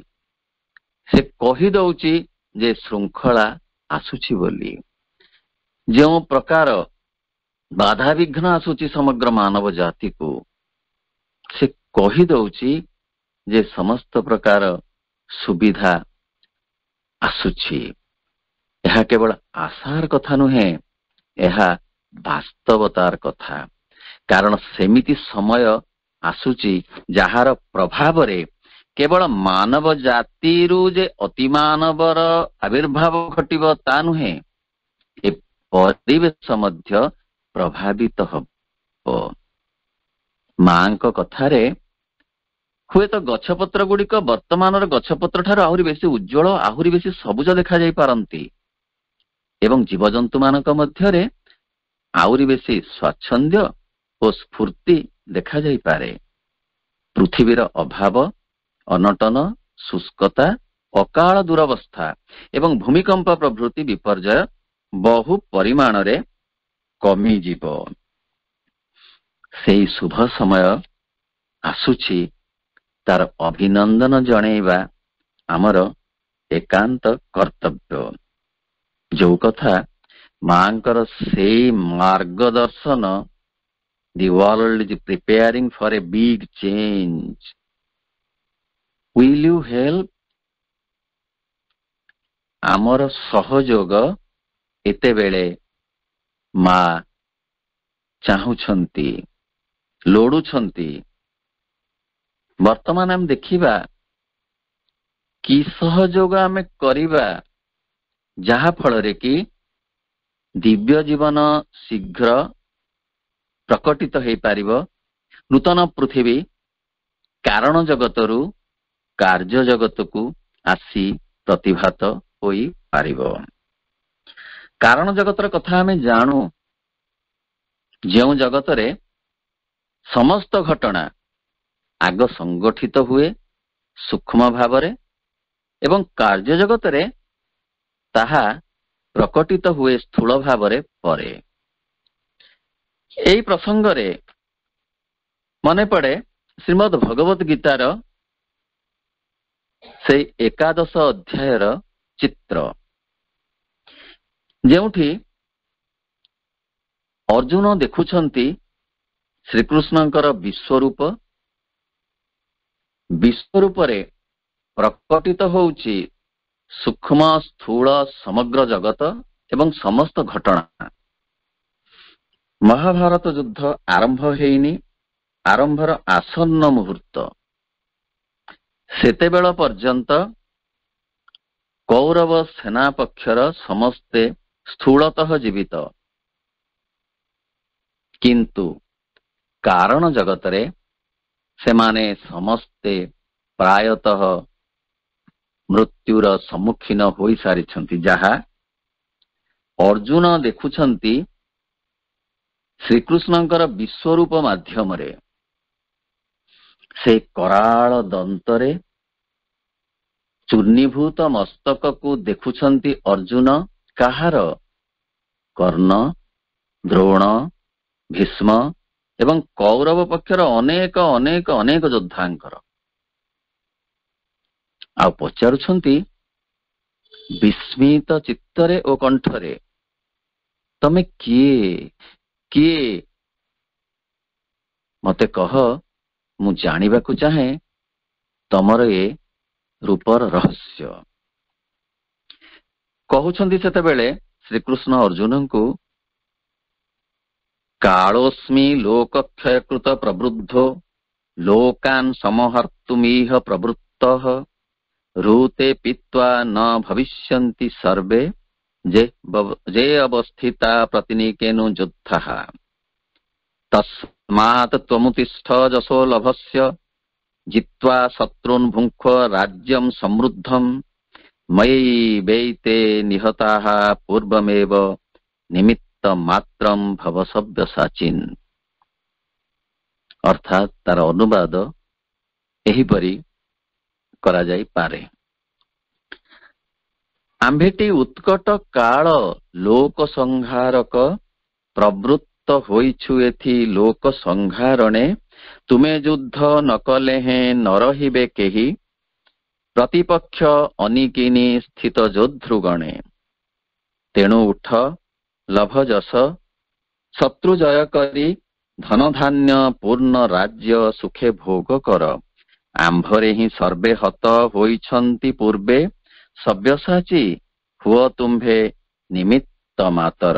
ସେ କହିଦଉଛି ଯେ ଶୃଙ୍ଖଳା ଆସୁଛି ବୋଲି। ଯେଉଁ ପ୍ରକାର ବାଧାବିଘ୍ନ ଆସୁଛି ସମଗ୍ର ମାନବ ଜାତିକୁ, ସେ କହିଦଉଛି ଯେ ସମସ୍ତ ପ୍ରକାର ସୁବିଧା ଆସୁଛି। ଏହା କେବଳ ଆଶାର କଥା ନୁହେଁ, ଏହା ବାସ୍ତବତାର କଥା। କାରଣ ସେମିତି ସମୟ ଆସୁଛି ଯାହାର ପ୍ରଭାବରେ କେବଳ ମାନବ ଜାତିରୁ ଯେ ଅତିମାନବର ଆବିର୍ଭାବ ଘଟିବ ତା ନୁହେଁ, ଏ ପରିବେଶ ମଧ୍ୟ ପ୍ରଭାବିତ ହେବ। ମାଙ୍କ କଥାରେ ହୁଏତ ଗଛପତ୍ର ଗୁଡିକ ବର୍ତ୍ତମାନର ଗଛପତ୍ର ଠାରୁ ଆହୁରି ବେଶୀ ଉଜ୍ଜଳ, ଆହୁରି ବେଶୀ ସବୁଜ ଦେଖାଯାଇ ପାରନ୍ତି ଏବଂ ଜୀବଜନ୍ତୁ ମାନଙ୍କ ମଧ୍ୟରେ ଆହୁରି ବେଶୀ ସ୍ୱାଚ୍ଛନ୍ଦ୍ୟ ଓ ସ୍ଫୂର୍ତ୍ତି ଦେଖାଯାଇପାରେ। ପୃଥିବୀର ଅଭାବ, ଅନଟନ, ଶୁଷ୍କତା, ଅକାଳ ଦୁରବସ୍ଥା ଏବଂ ଭୂମିକମ୍ପ ପ୍ରଭୃତି ବିପର୍ଯ୍ୟୟ ବହୁ ପରିମାଣରେ କମିଯିବ। ସେଇ ଶୁଭ ସମୟ ଆସୁଛି, ତାର ଅଭିନନ୍ଦନ ଜଣେଇବା ଆମର ଏକାନ୍ତ କର୍ତ୍ତବ୍ୟ। ଯୋଉ କଥା ମାଙ୍କର ସେଇ ମାର୍ଗଦର୍ଶନ, the world is preparing for a big change. Will you help? ଆମର ସହଯୋଗ ଏତେବେଳେ ମା ଚାହୁଁଛନ୍ତି, ଲୋଡୁଛନ୍ତି। ବର୍ତ୍ତମାନ ଆମେ ଦେଖିବା କି ସହଯୋଗ ଆମେ କରିବା ଯାହା ଫଳରେ କି ଦିବ୍ୟ ଜୀବନ ଶୀଘ୍ର ପ୍ରକଟିତ ହେଇପାରିବ, ନୂତନ ପୃଥିବୀ କାରଣ ଜଗତରୁ କାର୍ଯ୍ୟ ଜଗତକୁ ଆସି ପ୍ରତିଭାତ ହୋଇପାରିବ। କାରଣ ଜଗତର କଥା ଆମେ ଜାଣୁ, ଯେଉଁ ଜଗତରେ ସମସ୍ତ ଘଟଣା ଆଗ ସଂଗଠିତ ହୁଏ ସୂକ୍ଷ୍ମ ଭାବରେ ଏବଂ କାର୍ଯ୍ୟ ଜଗତରେ ତାହା ପ୍ରକଟିତ ହୁଏ ସ୍ଥୂଳ ଭାବରେ ପରେ। ଏହି ପ୍ରସଙ୍ଗରେ ମନେ ପଡେ ଶ୍ରୀମଦ୍ ଭଗବତ ଗୀତାର ସେଇ 11 ଅଧ୍ୟାୟର ଚିତ୍ର, ଯେଉଁଠି ଅର୍ଜୁନ ଦେଖୁଛନ୍ତି ଶ୍ରୀକୃଷ୍ଣଙ୍କର ବିଶ୍ୱରୂପ, ବିଶ୍ୱରୂପରେ ପ୍ରକଟିତ ହେଉଛି ସୂକ୍ଷ୍ମ ସ୍ଥୂଳ ସମଗ୍ର ଜଗତ ଏବଂ ସମସ୍ତ ଘଟଣା। ମହାଭାରତ ଯୁଦ୍ଧ ଆରମ୍ଭ ହେଇନି, ଆରମ୍ଭର ଆସନ୍ନ ମୁହୂର୍ତ୍ତ। ସେତେବେଳ ପର୍ଯ୍ୟନ୍ତ କୌରବ ସେନା ପକ୍ଷର ସମସ୍ତେ ସ୍ଥୂଳତଃ ଜୀବିତ, କିନ୍ତୁ କାରଣ ଜଗତରେ ସେମାନେ ସମସ୍ତେ ପ୍ରାୟତଃ ମୃତ୍ୟୁର ସମ୍ମୁଖୀନ ହୋଇସାରିଛନ୍ତି। ଯାହା ଅର୍ଜୁନ ଦେଖୁଛନ୍ତି ଶ୍ରୀକୃଷ୍ଣଙ୍କର ବିଶ୍ୱରୂପ ମାଧ୍ୟମରେ। ସେ କରାଳ ଦନ୍ତରେ ଚୂର୍ଣ୍ଣୀଭୂତ ମସ୍ତକକୁ ଦେଖୁଛନ୍ତି ଅର୍ଜୁନ। କାହାର? କର୍ଣ୍ଣ, ଦ୍ରୋଣ, ଭୀଷ୍ମ ଏବଂ କୌରବ ପକ୍ଷର ଅନେକ ଅନେକ ଅନେକ ଯୋଦ୍ଧାଙ୍କର। ଆଉ ପଚାରୁଛନ୍ତି ବିସ୍ମିତ ଚିତ୍ତରେ ଓ କଣ୍ଠରେ, ତମେ କିଏ? କିଏ? ମତେ କହ, ମୁଁ ଜାଣିବାକୁ ଚାହେଁ ତମର ଏ ରୂପର ରହସ୍ୟ। କହୁଛନ୍ତି ସେତେବେଳେ ଶ୍ରୀକୃଷ୍ଣ ଅର୍ଜୁନଙ୍କୁ, କାଳୋସ୍ମି ଲୋକକ୍ଷୟକୃତ ପ୍ରବୃଦ୍ଧୋ ଲୋକାନ୍ ସମହର୍ତ୍ତୁମିହ ପ୍ରବୃତ୍ତଃ ଋତେ ପିତ୍ୱା ନ ଭବିଷ୍ୟନ୍ତି ସର୍ବେ ଯେ ଅବସ୍ଥିତା ପ୍ରତିନିକେନୁ ଯୁଦ୍ଧଃ ତସ୍ମାତ୍ ତ୍ୱମୁତିଷ୍ଠ ଯଶୋ ଲଭସ୍ୟ ଜିତ୍ୱା ଶତ୍ରୁନ୍ ଭୁଙ୍କ୍ଷ ରାଜ୍ୟಂ ସମୃଦ୍ଧଂ ମୟି ବୈତେ ନିହତାଃ ପୂର୍ବମେବ ନିମିତ୍ତ ମାତ୍ରಂ ଭବ ସବ୍ୟସାଚିନ୍। ଅର୍ଥାତ୍ ତାର ଅନୁବାଦ ଏହିପରି କରାଯାଇପାରେ। ଆମ୍ଭେଟି ଉତ୍କଟ କାଳ ଲୋକ ସଂହାରକ ପ୍ରବୃତ୍ତ ହୋଇଛୁ ଏଥି ଲୋକ ସଂହାରଣେ ତୁମେ ଯୁଦ୍ଧ ନ କଲେ ହେଁ ନ ରହିବେ କେହି ପ୍ରତିପକ୍ଷ ଅନିକିନି ସ୍ଥିତ ଯୋଦ୍ଧୃଗଣେ। ତେଣୁ ଉଠ ଲଭ ଯଶ ଶତ୍ରୁ ଜୟ କରି ଧନଧାନ୍ୟ ପୂର୍ଣ୍ଣ ରାଜ୍ୟ ସୁଖେ ଭୋଗ କର। ଆମ୍ଭରେ ହିଁ ସର୍ବେ ହତ ହୋଇଛନ୍ତି ପୂର୍ବେ ସବ୍ୟସାଚୀ ହୁଅ ତୁମ୍ଭେ ନିମିତ୍ତ ମାତର।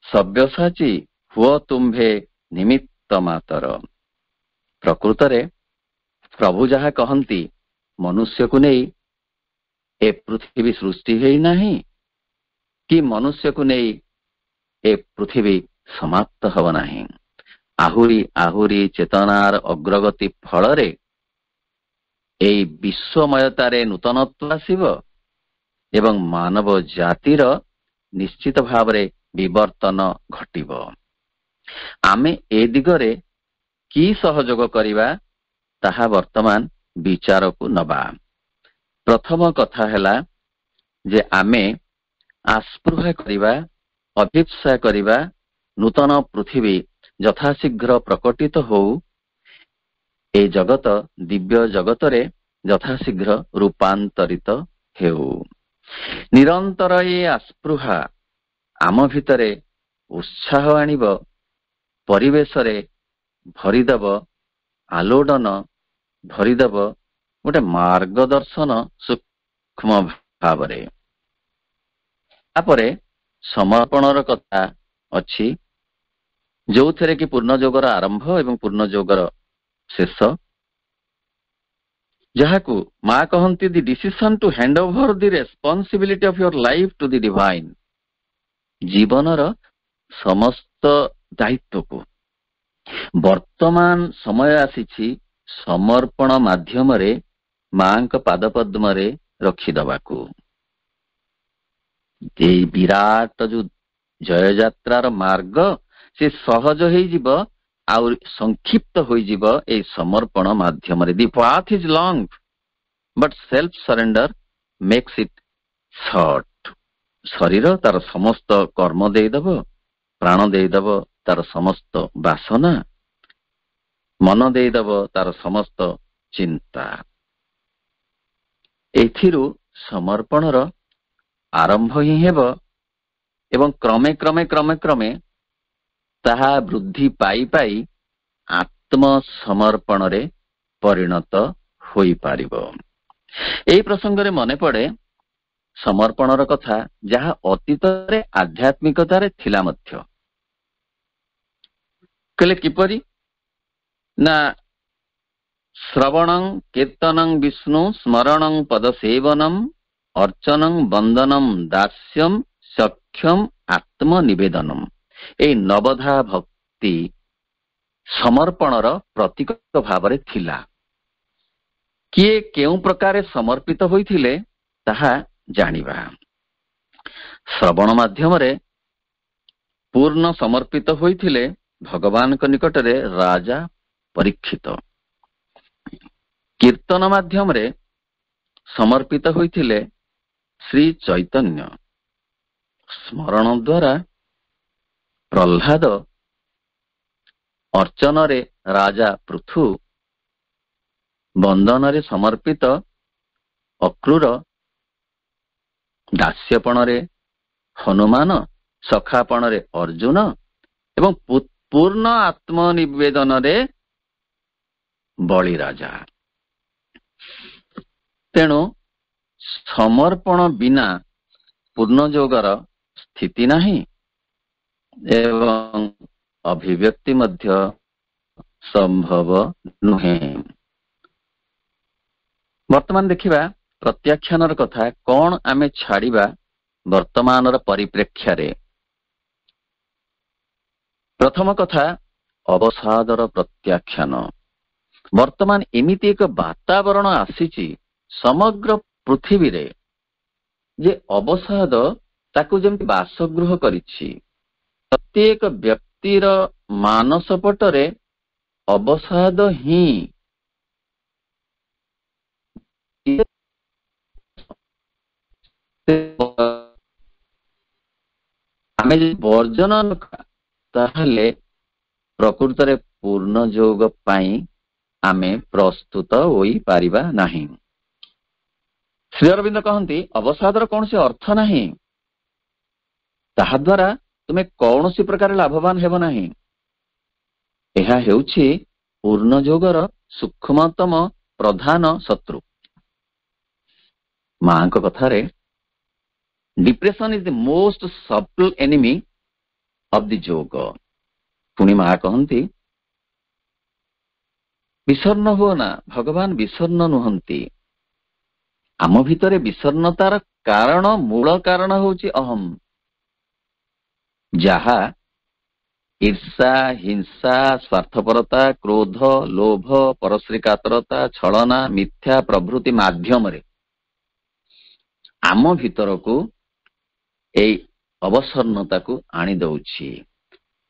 ସବ୍ୟସାଚୀ ହୁଅ ତୁମ୍ଭେ ନିମିତ୍ତ ମାତର। ପ୍ରକୃତରେ ପ୍ରଭୁ ଯାହା କହନ୍ତି, ମନୁଷ୍ୟକୁ ନେଇ ଏ ପୃଥିବୀ ସୃଷ୍ଟି ହେଇନାହିଁ କି ମନୁଷ୍ୟକୁ ନେଇ ଏ ପୃଥିବୀ ସମାପ୍ତ ହେବ ନାହିଁ। ଆହୁରି ଆହୁରି ଚେତନାର ଅଗ୍ରଗତି ଫଳରେ ଏହି ବିଶ୍ୱମୟତାରେ ନୂତନତ୍ୱ ଆସିବ ଏବଂ ମାନବ ଜାତିର ନିଶ୍ଚିତ ଭାବରେ ବିବର୍ତ୍ତନ ଘଟିବ। ଆମେ ଏ ଦିଗରେ କି ସହଯୋଗ କରିବା ତାହା ବର୍ତ୍ତମାନ ବିଚାରକୁ ନବା। ପ୍ରଥମ କଥା ହେଲା ଯେ ଆମେ ଆସ୍ପୃହା କରିବା, ଅଭିପ୍ସା କରିବା ନୂତନ ପୃଥିବୀ ଯଥାଶୀଘ୍ର ପ୍ରକଟିତ ହଉ, ଏ ଜଗତ ଦିବ୍ୟ ଜଗତରେ ଯଥାଶୀଘ୍ର ରୂପାନ୍ତରିତ ହେଉ। ନିରନ୍ତର ଏ ଆସ୍ପୃହା ଆମ ଭିତରେ ଉତ୍ସାହ ଆଣିବ, ପରିବେଶରେ ଭରିଦେବ, ଆଲୋଡ଼ନ ଭରିଦେବ, ଗୋଟେ ମାର୍ଗଦର୍ଶନ ସୂକ୍ଷ୍ମ ଭାବରେ। ତାପରେ ସମର୍ପଣର କଥା ଅଛି, ଯୋଉଥିରେ କି ପୂର୍ଣ୍ଣ ଯୋଗର ଆରମ୍ଭ ଏବଂ ପୂର୍ଣ୍ଣ ଯୋଗର ଶେଷ, ଯାହାକୁ ମା କହନ୍ତି the decision to hand over the responsibility of your life to the divine. ଜୀବନର ସମସ୍ତ ଦାୟିତ୍ୱକୁ ବର୍ତ୍ତମାନ ସମୟ ଆସିଛି ସମର୍ପଣ ମାଧ୍ୟମରେ ମାଙ୍କ ପାଦପଦ୍ମରେ ରଖିଦେବାକୁ। ଏଇ ବିରାଟ ଯୋଉ ଜୟଯାତ୍ରାର ମାର୍ଗ ସେ ସହଜ ହେଇଯିବ ଆଉ ସଂକ୍ଷିପ୍ତ ହୋଇଯିବ ଏଇ ସମର୍ପଣ ମାଧ୍ୟମରେ। The path is long but self surrender makes it short. ଶରୀର ତାର ସମସ୍ତ କର୍ମ ଦେଇଦବ, ପ୍ରାଣ ଦେଇଦବ ତାର ସମସ୍ତ ବାସନା, ମନ ଦେଇଦବ ତାର ସମସ୍ତ ଚିନ୍ତା। ଏଥିରୁ ସମର୍ପଣର ଆରମ୍ଭ ହିଁ ହେବ ଏବଂ କ୍ରମେ କ୍ରମେ କ୍ରମେ କ୍ରମେ ତାହା ବୃଦ୍ଧି ପାଇ ପାଇ ଆତ୍ମସମର୍ପଣରେ ପରିଣତ ହୋଇପାରିବ। ଏହି ପ୍ରସଙ୍ଗରେ ମନେ ପଡେ ସମର୍ପଣର କଥା, ଯାହା ଅତୀତରେ ଆଧ୍ୟାତ୍ମିକତାରେ ଥିଲା ମଧ୍ୟ। କହିଲେ କିପରି ନା, ଶ୍ରବଣଂ କୀର୍ତ୍ତନଂ ବିଷ୍ଣୁ ସ୍ମରଣଂ ପଦସେବନଂ ଅର୍ଚ୍ଚନଂ ବନ୍ଦନଂ ଦାସ୍ୟଂ ସଖ୍ୟଂ ଆତ୍ମନିବେଦନମ୍। এই ନବଧା ଭକ୍ତି ସମର୍ପଣର ପ୍ରତୀକ ଭାବରେ ଥିଲା। କିଏ କେଉଁ ପ୍ରକାରେ ସମର୍ପିତ ହୋଇଥିଲେ ତାହା ଜାଣିବା। ଶ୍ରବଣ ମାଧ୍ୟମରେ ପୂର୍ଣ୍ଣ ସମର୍ପିତ ହୋଇଥିଲେ ଭଗବାନଙ୍କ ନିକଟରେ ରାଜା ପରୀକ୍ଷିତ। କୀର୍ତ୍ତନ ମାଧ୍ୟମରେ ସମର୍ପିତ ହୋଇଥିଲେ ଶ୍ରୀ ଚୈତନ୍ୟ। ସ୍ମରଣ ଦ୍ୱାରା ପ୍ରହ୍ଲାଦ, ଅର୍ଚ୍ଚନରେ ରାଜା ପୃଥୁ, ବନ୍ଦନରେ ସମର୍ପିତ ଅକ୍ରୂର, ଦାସ୍ୟପଣରେ ହନୁମାନ, ସଖାପଣରେ ଅର୍ଜୁନ ଏବଂ ପୂର୍ଣ୍ଣ ଆତ୍ମନିବେଦନରେ ବଳିରାଜା। ତେଣୁ ସମର୍ପଣ ବିନା ପୂର୍ଣ୍ଣ ଯୋଗର ସ୍ଥିତି ନାହିଁ ଏବଂ ଅଭିବ୍ୟକ୍ତି ମଧ୍ୟ ସମ୍ଭବ ନୁହେଁ। ବର୍ତ୍ତମାନ ଦେଖିବା ପ୍ରତ୍ୟାଖ୍ୟାନର କଥା। କଣ ଆମେ ଛାଡ଼ିବା ବର୍ତ୍ତମାନର ପରିପ୍ରେକ୍ଷରେ? ପ୍ରଥମ କଥା, ଅବସାଦର ପ୍ରତ୍ୟାଖ୍ୟାନ। ବର୍ତ୍ତମାନ ଏମିତି ଏକ ବାତାବରଣ ଆସିଛି ସମଗ୍ର ପୃଥିବୀରେ ଯେ ଅବସାଦ ତାକୁ ଯେମିତି ବାସଗୃହ କରିଛି। ପ୍ରତ୍ୟେକ ବ୍ୟକ୍ତିର ମାନସ ପଟରେ ଅବସାଦ ହିଁ ଆମେ ଯଦି ବର୍ଜନ ତାହେଲେ ପ୍ରକୃତରେ ପୂର୍ଣ୍ଣ ଯୋଗ ପାଇଁ ଆମେ ପ୍ରସ୍ତୁତ ହୋଇପାରିବା ନାହିଁ। ଶ୍ରୀ ଅରବିନ୍ଦ କହନ୍ତି ଅବସାଦର କୌଣସି ଅର୍ଥ ନାହିଁ, ତାହା ଦ୍ୱାରା ତୁମେ କୌଣସି ପ୍ରକାର ଲାଭବାନ ହେବ ନାହିଁ। ଏହା ହେଉଛି ପୂର୍ଣ୍ଣ ଯୋଗର ସୂକ୍ଷ୍ମତମ ପ୍ରଧାନ ଶତ୍ରୁ। ମାଙ୍କ କଥାରେ depression is the most subtle enemy of the yoga. ପୁଣି ମା କହନ୍ତି ବିଷର୍ଣ୍ଣ ହୁଅ ନା, ଭଗବାନ ବିଷର୍ଣ୍ଣ ନୁହନ୍ତି। ଆମ ଭିତରେ ବିଷର୍ଣ୍ଣତାର କାରଣ, ମୂଳ କାରଣ ହେଉଛି ଅହମ୍, ଯାହା ଈର୍ଷା, ହିଂସା, ସ୍ୱାର୍ଥପରତା, କ୍ରୋଧ, ଲୋଭ, ପରଶ୍ରୀ କାତରତା, ଛଳନା, ମିଥ୍ୟା ପ୍ରଭୃତି ମାଧ୍ୟମରେ ଆମ ଭିତରକୁ ଏଇ ଅବସନ୍ନତାକୁ ଆଣି ଦଉଛି।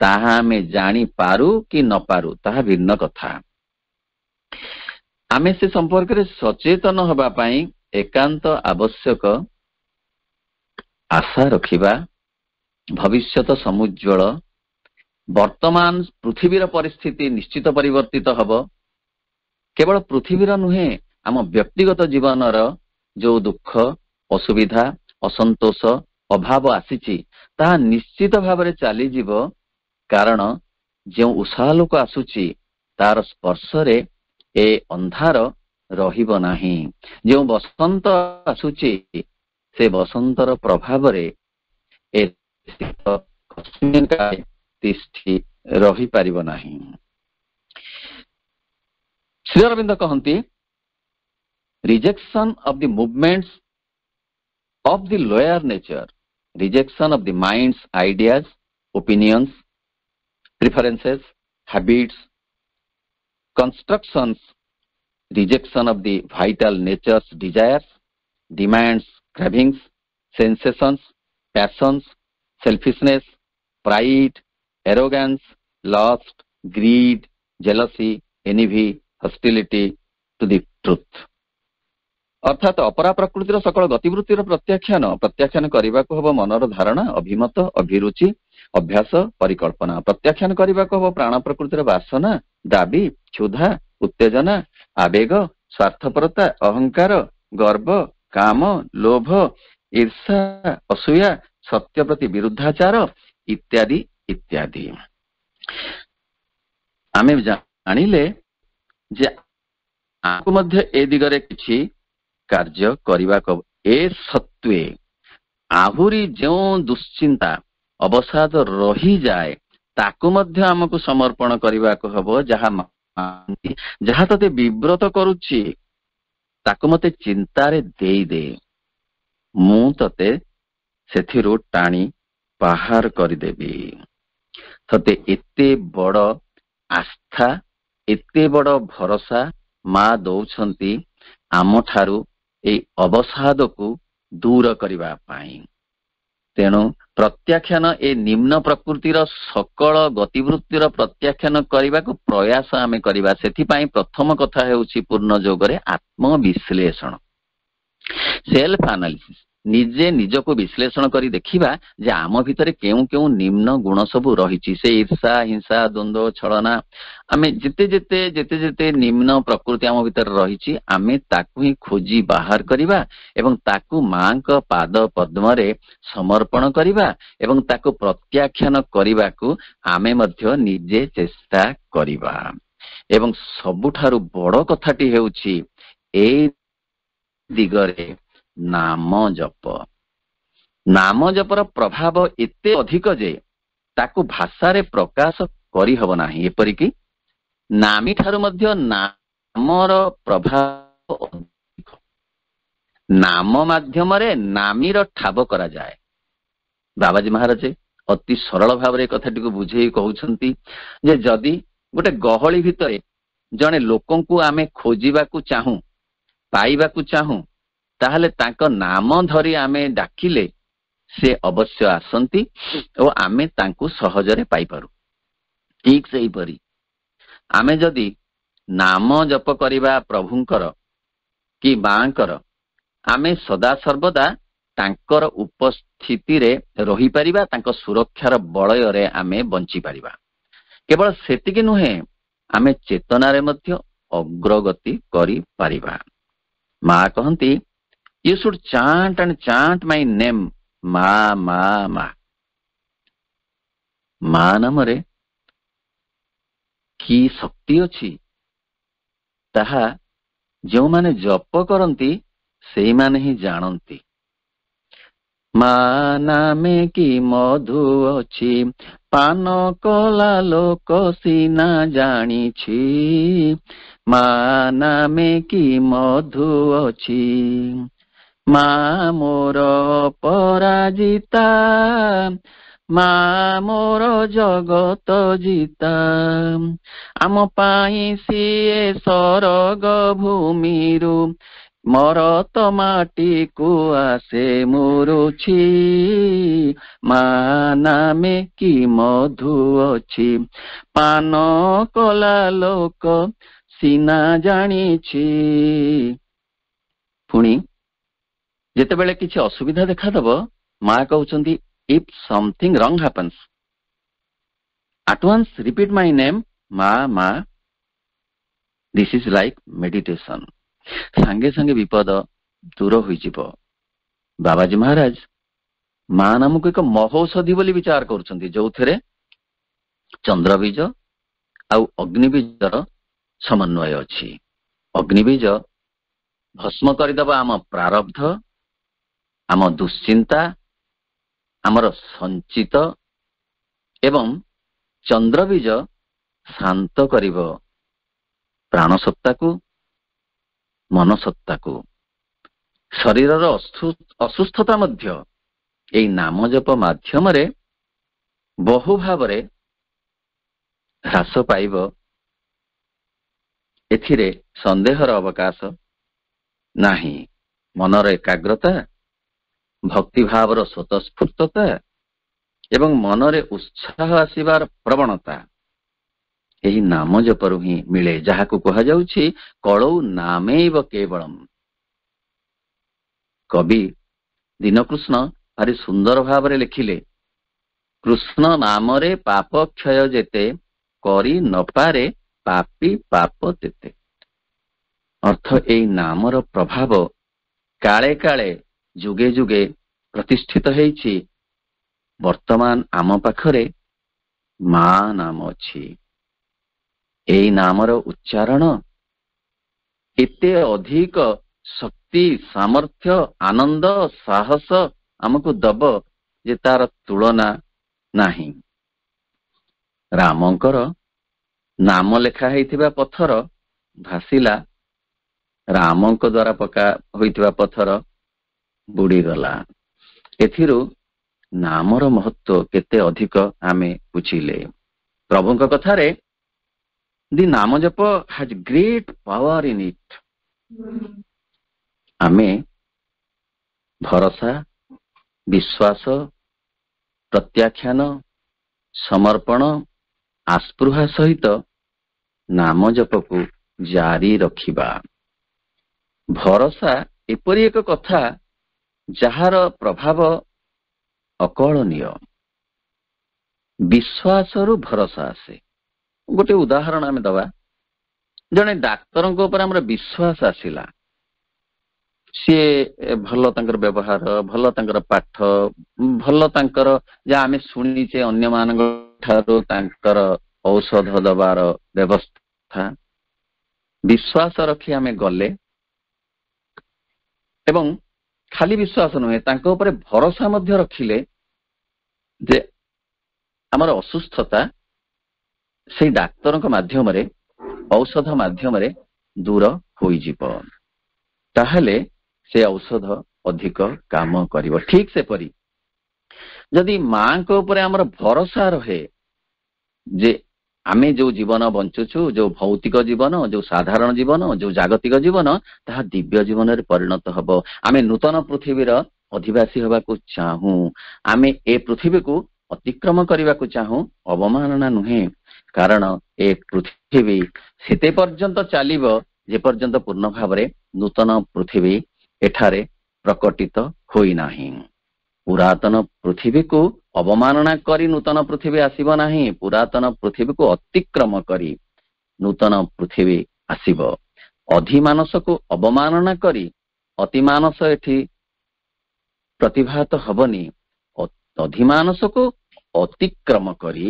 ତାହା ଆମେ ଜାଣିପାରୁ କି ନପାରୁ ତାହା ଭିନ୍ନ କଥା। ଆମେ ସେ ସମ୍ପର୍କରେ ସଚେତନ ହେବା ପାଇଁ ଏକାନ୍ତ ଆବଶ୍ୟକ। ଆଶା ରଖିବା ଭବିଷ୍ୟତ ସମୁଜ୍ଜ୍ୱଳ। ବର୍ତ୍ତମାନ ପୃଥିବୀର ପରିସ୍ଥିତି ନିଶ୍ଚିତ ପରିବର୍ତ୍ତିତ ହେବ। କେବଳ ପୃଥିବୀର ନୁହେଁ, ଆମ ବ୍ୟକ୍ତିଗତ ଜୀବନର ଯୋଉ ଦୁଃଖ ଅସୁବିଧା, ଅସନ୍ତୋଷ, ଅଭାବ ଆସିଛି ତାହା ନିଶ୍ଚିତ ଭାବରେ ଚାଲିଯିବ। କାରଣ ଯେଉଁ ଉଷାଲୋକ ଆସୁଛି ତାର ସ୍ପର୍ଶରେ ଏ ଅନ୍ଧାର ରହିବ ନାହିଁ। ଯେଉଁ ବସନ୍ତ ଆସୁଛି ସେ ବସନ୍ତର ପ୍ରଭାବରେ ଏ ଶୀତ ତିଷ୍ଠି ରହିପାରିବ ନାହିଁ। ଶ୍ରୀ ଅରବିନ୍ଦ କହନ୍ତି, rejection of the movements of the lower nature, rejection of the mind's ideas, opinions, preferences, habits, constructions, rejection of the vital nature's desires, demands, cravings, sensations, passions, selfishness, pride, arrogance, lust, greed, jealousy, envy, hostility to the truth। ଅର୍ଥାତ୍ opera ପ୍ରକୃତିର ସକଳ ଗତିବୃତ୍ତିର ପ୍ରତ୍ୟାଖ୍ୟାନ କରିବାକୁ ହେବ ମନର ଧାରଣା, ଅଭିମତ, ଅଭିରୁଚି, ଅଭ୍ୟାସ, ପରିକଳ୍ପନା। ପ୍ରତ୍ୟାଖ୍ୟାନ କରିବାକୁ ହେବ ପ୍ରାଣ ପ୍ରକୃତିର ବାସନା, ଦାବି, କ୍ଷୁଧା, ଉତ୍ତେଜନା, ଆବେଗ, ସ୍ୱାର୍ଥପରତା, ଅହଙ୍କାର, ଗର୍ବ, କାମ, ଲୋଭ, ଈର୍ଷା, ଅସୂୟା, ସତ୍ୟ ପ୍ରତି ବିରୁଦ୍ଧାଚାର ଇତ୍ୟାଦି ଇତ୍ୟାଦି। ଆମେ ଜାଣିଲେ ଯେ ଆମକୁ ମଧ୍ୟ ଏ ଦିଗରେ କିଛି କାର୍ଯ୍ୟ କରିବାକୁ, ଏ ସତ୍ତ୍ୱେ ଆହୁରି ଯେଉଁ ଦୁଶ୍ଚିନ୍ତା ଅବସାଦ ରହିଯାଏ ତାକୁ ମଧ୍ୟ ଆମକୁ ସମର୍ପଣ କରିବାକୁ ହେବ। ଯାହା ତତେ ବିବ୍ରତ କରୁଛି ତାକୁ ମତେ ଚିନ୍ତାରେ ଦେଇଦେ, ମୁଁ ତତେ ସେଥିରୁ ଟାଣି ବାହାର କରିଦେବି। ତତେ ଏତେ ବଡ ଆସ୍ଥା, ଏତେ ବଡ ଭରସା ମା ଦଉଛନ୍ତି ଆମଠାରୁ ଏଇ ଅବସାଦକୁ ଦୂର କରିବା ପାଇଁ। ତେଣୁ ପ୍ରତ୍ୟାଖ୍ୟାନ, ଏ ନିମ୍ନ ପ୍ରକୃତିର ସକଳ ଗତିବୃତ୍ତିର ପ୍ରତ୍ୟାଖ୍ୟାନ କରିବାକୁ ପ୍ରୟାସ ଆମେ କରିବା। ସେଥିପାଇଁ ପ୍ରଥମ କଥା ହେଉଛି ପୂର୍ଣ୍ଣ ଯୋଗରେ ଆତ୍ମବିଶ୍ଳେଷଣ, ସେଲ୍ଫ ଆନାଲିସିସ୍। ନିଜେ ନିଜକୁ ବିଶ୍ଳେଷଣ କରି ଦେଖିବା ଯେ ଆମ ଭିତରେ କେଉଁ କେଉଁ ନିମ୍ନ ଗୁଣ ସବୁ ରହିଛି। ସେ ଈର୍ଷା, ହିଂସା, ଦ୍ୱନ୍ଦ୍ୱ, ଛଳନା, ଆମେ ଯେତେ ନିମ୍ନ ପ୍ରକୃତି ଆମ ଭିତରେ ରହିଛି ଆମେ ତାକୁ ହିଁ ଖୋଜି ବାହାର କରିବା ଏବଂ ତାକୁ ମାଙ୍କ ପାଦ ପଦ୍ମରେ ସମର୍ପଣ କରିବା ଏବଂ ତାକୁ ପ୍ରତ୍ୟାଖ୍ୟାନ କରିବାକୁ ଆମେ ମଧ୍ୟ ନିଜେ ଚେଷ୍ଟା କରିବା। ଏବଂ ସବୁଠାରୁ ବଡ କଥାଟି ହେଉଛି ଏଇ ଦିଗରେ ନାମ ଜପ। ନାମ ଜପର ପ୍ରଭାବ ଏତେ ଅଧିକ ଯେ ତାକୁ ଭାଷାରେ ପ୍ରକାଶ କରିହବ ନାହିଁ। ଏପରିକି ନାମୀ ଠାରୁ ମଧ୍ୟ ନାମର ପ୍ରଭାବ ଅଧିକ। ନାମ ମାଧ୍ୟମରେ ନାମୀର ଠାବ କରାଯାଏ। ବାବାଜୀ ମହାରାଜ ଅତି ସରଳ ଭାବରେ ଏ କଥାଟିକୁ ବୁଝେଇ କହୁଛନ୍ତି ଯେ ଯଦି ଗୋଟେ ଗହଳି ଭିତରେ ଜଣେ ଲୋକଙ୍କୁ ଆମେ ଖୋଜିବାକୁ ଚାହୁଁ, ପାଇବାକୁ ଚାହୁଁ, ତାହେଲେ ତାଙ୍କ ନାମ ଧରି ଆମେ ଡାକିଲେ ସେ ଅବଶ୍ୟ ଆସନ୍ତି ଓ ଆମେ ତାଙ୍କୁ ସହଜରେ ପାଇପାରୁ। ଠିକ ସେହିପରି ଆମେ ଯଦି ନାମ ଜପ କରିବା ପ୍ରଭୁଙ୍କର କି ମାଙ୍କର, ଆମେ ସଦାସର୍ବଦା ତାଙ୍କର ଉପସ୍ଥିତିରେ ରହିପାରିବା, ତାଙ୍କ ସୁରକ୍ଷାର ବଳୟରେ ଆମେ ବଞ୍ଚିପାରିବା। କେବଳ ସେତିକି ନୁହେଁ, ଆମେ ଚେତନାରେ ମଧ୍ୟ ଅଗ୍ରଗତି କରିପାରିବା। ମା କହନ୍ତି, You should chant and chant my name, ମା ମା ମା। ମା ନାମରେ କି ଶକ୍ତି ଅଛି ତାହା ଯେଉଁମାନେ ଜପ କରନ୍ତି ସେଇମାନେ ହିଁ ଜାଣନ୍ତି। ମା ନାମେ କି ମଧୁ ଅଛି, ପାନ କଲା ଲୋକ ସିନା ଜାଣିଛି। ମା ନାମେ କି ମଧୁ ଅଛି, ମା ମୋର ପରାଜିତା, ମା ମୋର ଜଗତ ଜିତା। ଆମ ପାଇଁ ସିଏ ସରଗ ଭୂମିରୁ ମରତ ମାଟିକୁ ଆସେ ମୁରୁଛି। ମା ନାମେ କି ମଧୁ ଅଛି, ପାନ କଲା ଲୋକ ସିନା ଜାଣିଛି। ପୁଣି ଯେତେବେଳେ କିଛି ଅସୁବିଧା ଦେଖାଦେବ ମା କହୁଛନ୍ତି, if something wrong happens, at once repeat my name, ମା ମା। This is like meditation। ସାଙ୍ଗେ ସାଙ୍ଗେ ବିପଦ ଦୂର ହୋଇଯିବ। ବାବାଜୀ ମହାରାଜ ମା ନାମକୁ ଏକ ମହୌଷଧି ବୋଲି ବିଚାର କରୁଛନ୍ତି, ଯୋଉଥିରେ ଚନ୍ଦ୍ରବୀଜ ଆଉ ଅଗ୍ନିବୀଜର ସମନ୍ୱୟ ଅଛି। ଅଗ୍ନିବୀଜ ଭସ୍ମ କରିଦେବ ଆମ ପ୍ରାରବ୍ଧ, ଆମ ଦୁଶ୍ଚିନ୍ତା, ଆମର ସଞ୍ଚିତ, ଏବଂ ଚନ୍ଦ୍ରବୀଜ ଶାନ୍ତ କରିବ ପ୍ରାଣସତ୍ତାକୁ, ମନସତ୍ତାକୁ। ଶରୀରର ଅସୁସ୍ଥତା ମଧ୍ୟ ଏହି ନାମ ଜପ ମାଧ୍ୟମରେ ବହୁ ଭାବରେ ହ୍ରାସ ପାଇବ। ଏଥିରେ ସନ୍ଦେହର ଅବକାଶ ନାହିଁ। ମନର ଏକାଗ୍ରତା, ଭକ୍ତିଭାବର ସ୍ୱତଃସ୍ଫୂର୍ତ୍ତତା ଏବଂ ମନରେ ଉତ୍ସାହ ଆସିବାର ପ୍ରବଣତା ଏହି ନାମ ଜପରୁ ହିଁ ମିଳେ, ଯାହାକୁ କୁହାଯାଉଛି କଳୌ ନାମୈବ କେବଳମ୍। କବି ଦୀନକୃଷ୍ଣ ଭାରି ସୁନ୍ଦର ଭାବରେ ଲେଖିଲେ, କୃଷ୍ଣ ନାମରେ ପାପ କ୍ଷୟ ଯେତେ, କରି ନପାରେ ପାପୀ ପାପ ତେତେ। ଅର୍ଥ, ଏଇ ନାମର ପ୍ରଭାବ କାଳେ କାଳେ ଯୁଗେ ଯୁଗେ ପ୍ରତିଷ୍ଠିତ ହେଇଛି। ବର୍ତ୍ତମାନ ଆମ ପାଖରେ ମା ନାମ ଅଛି। ଏଇ ନାମର ଉଚ୍ଚାରଣ ଏତେ ଅଧିକ ଶକ୍ତି, ସାମର୍ଥ୍ୟ, ଆନନ୍ଦ, ସାହସ ଆମକୁ ଦବ ଯେ ତାର ତୁଳନା ନାହିଁ। ରାମଙ୍କର ନାମ ଲେଖା ହେଇଥିବା ପଥର ଭାସିଲା, ରାମଙ୍କ ଦ୍ୱାରା ପକା ହୋଇଥିବା ପଥର ବୁଡ଼ିଗଲା। ଏଥିରୁ ନାମର ମହତ୍ଵ କେତେ ଅଧିକ ଆମେ ବୁଝିଲେ। ପ୍ରଭୁଙ୍କ କଥାରେ ଦି ନାମ ଜପ ହାଜ୍ ଗ୍ରେଟ୍ ପାୱାର ଇନ୍ ଇଟ୍। ଆମେ ଭରସା, ବିଶ୍ୱାସ, ପ୍ରତ୍ୟାଖ୍ୟାନ, ସମର୍ପଣ, ଆସ୍ପୃହା ସହିତ ନାମ ଜପକୁ ଜାରି ରଖିବା। ଭରସା ଏପରି ଏକ କଥା ଯାହାର ପ୍ରଭାବ ଅକଳନୀୟ। ବିଶ୍ୱାସରୁ ଭରସା ଆସେ। ଗୋଟେ ଉଦାହରଣ ଆମେ ଦବା। ଜଣେ ଡାକ୍ତରଙ୍କ ଉପରେ ଆମର ବିଶ୍ୱାସ ଆସିଲା, ସିଏ ଭଲ ତାଙ୍କର ବ୍ୟବହାର, ଭଲ ତାଙ୍କର ପାଠ, ଭଲ ତାଙ୍କର ଯାହା ଆମେ ଶୁଣିଛେ ଅନ୍ୟମାନଙ୍କ ଠାରୁ ତାଙ୍କର ଔଷଧ ଦବାର ବ୍ୟବସ୍ଥା, ବିଶ୍ୱାସ ରଖି ଆମେ ଗଲେ ଏବଂ ଖାଲି ବିଶ୍ୱାସ ନୁହେଁ, ତାଙ୍କ ଉପରେ ଭରସା ମଧ୍ୟ ରଖିଲେ ଯେ ଆମର ଅସୁସ୍ଥତା ସେଇ ଡାକ୍ତରଙ୍କ ମାଧ୍ୟମରେ, ଔଷଧ ମାଧ୍ୟମରେ ଦୂର ହୋଇଯିବ। ତାହେଲେ ସେ ଔଷଧ ଅଧିକ କାମ କରିବ। ଠିକ ସେପରି ଯଦି ମାଙ୍କ ଉପରେ ଆମର ଭରସା ରହେ ଯେ ଆମେ ଯୋଉ ଜୀବନ ବଞ୍ଚୁଛୁ, ଯୋଉ ଭୌତିକ ଜୀବନ, ଯୋଉ ସାଧାରଣ ଜୀବନ, ଯୋଉ ଜାଗତିକ ଜୀବନ, ତାହା ଦିବ୍ୟ ଜୀବନରେ ପରିଣତ ହବ। ଆମେ ନୂତନ ପୃଥିବୀର ଅଧିବାସୀ ହେବାକୁ ଚାହୁଁ। ଆମେ ଏ ପୃଥିବୀକୁ ଅତିକ୍ରମ କରିବାକୁ ଚାହୁଁ, ଅବମାନନା ନୁହେଁ। କାରଣ ଏ ପୃଥିବୀ ସେତେ ପର୍ଯ୍ୟନ୍ତ ଚାଲିବ ଯେ ପର୍ଯ୍ୟନ୍ତ ପୂର୍ଣ୍ଣ ଭାବରେ ନୂତନ ପୃଥିବୀ ଏଠାରେ ପ୍ରକଟିତ ହୋଇନାହିଁ। ପୁରାତନ ପୃଥିବୀକୁ ଅବମାନନା କରି ନୂତନ ପୃଥିବୀ ଆସିବ ନାହିଁ। ପୁରାତନ ପୃଥିବୀକୁ ଅତିକ୍ରମ କରି ନୂତନ ପୃଥିବୀ ଆସିବ। ଅଧିମାନସକୁ ଅବମାନନା କରି ଅତିମାନସ ଏଠି ପ୍ରତିଭାତ ହବନି। ଅଧିମାନସକୁ ଅତିକ୍ରମ କରି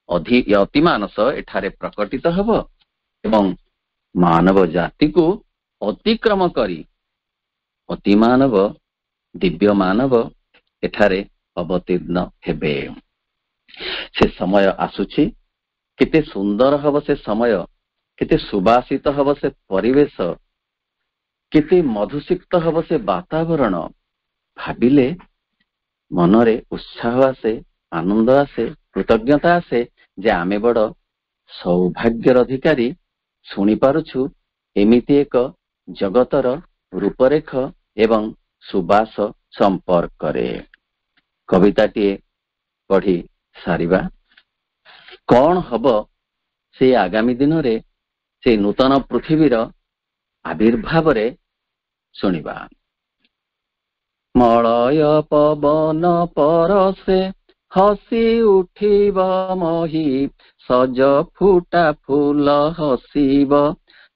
ଅତିମାନସ ଏଠାରେ ପ୍ରକଟିତ ହେବ ଏବଂ ମାନବ ଜାତିକୁ ଅତିକ୍ରମ କରି ଅତିମାନବ, ଦିବ୍ୟ ମାନବ ଏଠାରେ ଅବତୀର୍ଣ୍ଣ ହେବେ। ସେ ସମୟ ଆସୁଛି। କେତେ ସୁନ୍ଦର ହବ ସେ ସମୟ, କେତେ ସୁବାସିତ ହବ ସେ ପରିବେଶ, କେତେ ମଧୁସିକ୍ତ ହବ ସେ ବାତାବରଣ। ଭାବିଲେ ମନରେ ଉତ୍ସାହ ଆସେ, ଆନନ୍ଦ ଆସେ, କୃତଜ୍ଞତା ଆସେ ଯେ ଆମେ ବଡ ସୌଭାଗ୍ୟର ଅଧିକାରୀ। ଶୁଣିପାରୁଛୁ ଏମିତି ଏକ ଜଗତର ରୂପରେଖ ଏବଂ ସୁବାସ ସମ୍ପର୍କରେ। କବିତାଟିଏ ପଢି ସାରିବା। କଣ ହବ ସେ ଆଗାମୀ ଦିନରେ, ସେ ନୂତନ ପୃଥିବୀର ଆବିର୍ଭାବରେ ଶୁଣିବା। ମଳୟ ପବନ ପରଶେ ହସି ଉଠିବ ମହି, ସଜ ଫୁଟା ଫୁଲ ହସିବ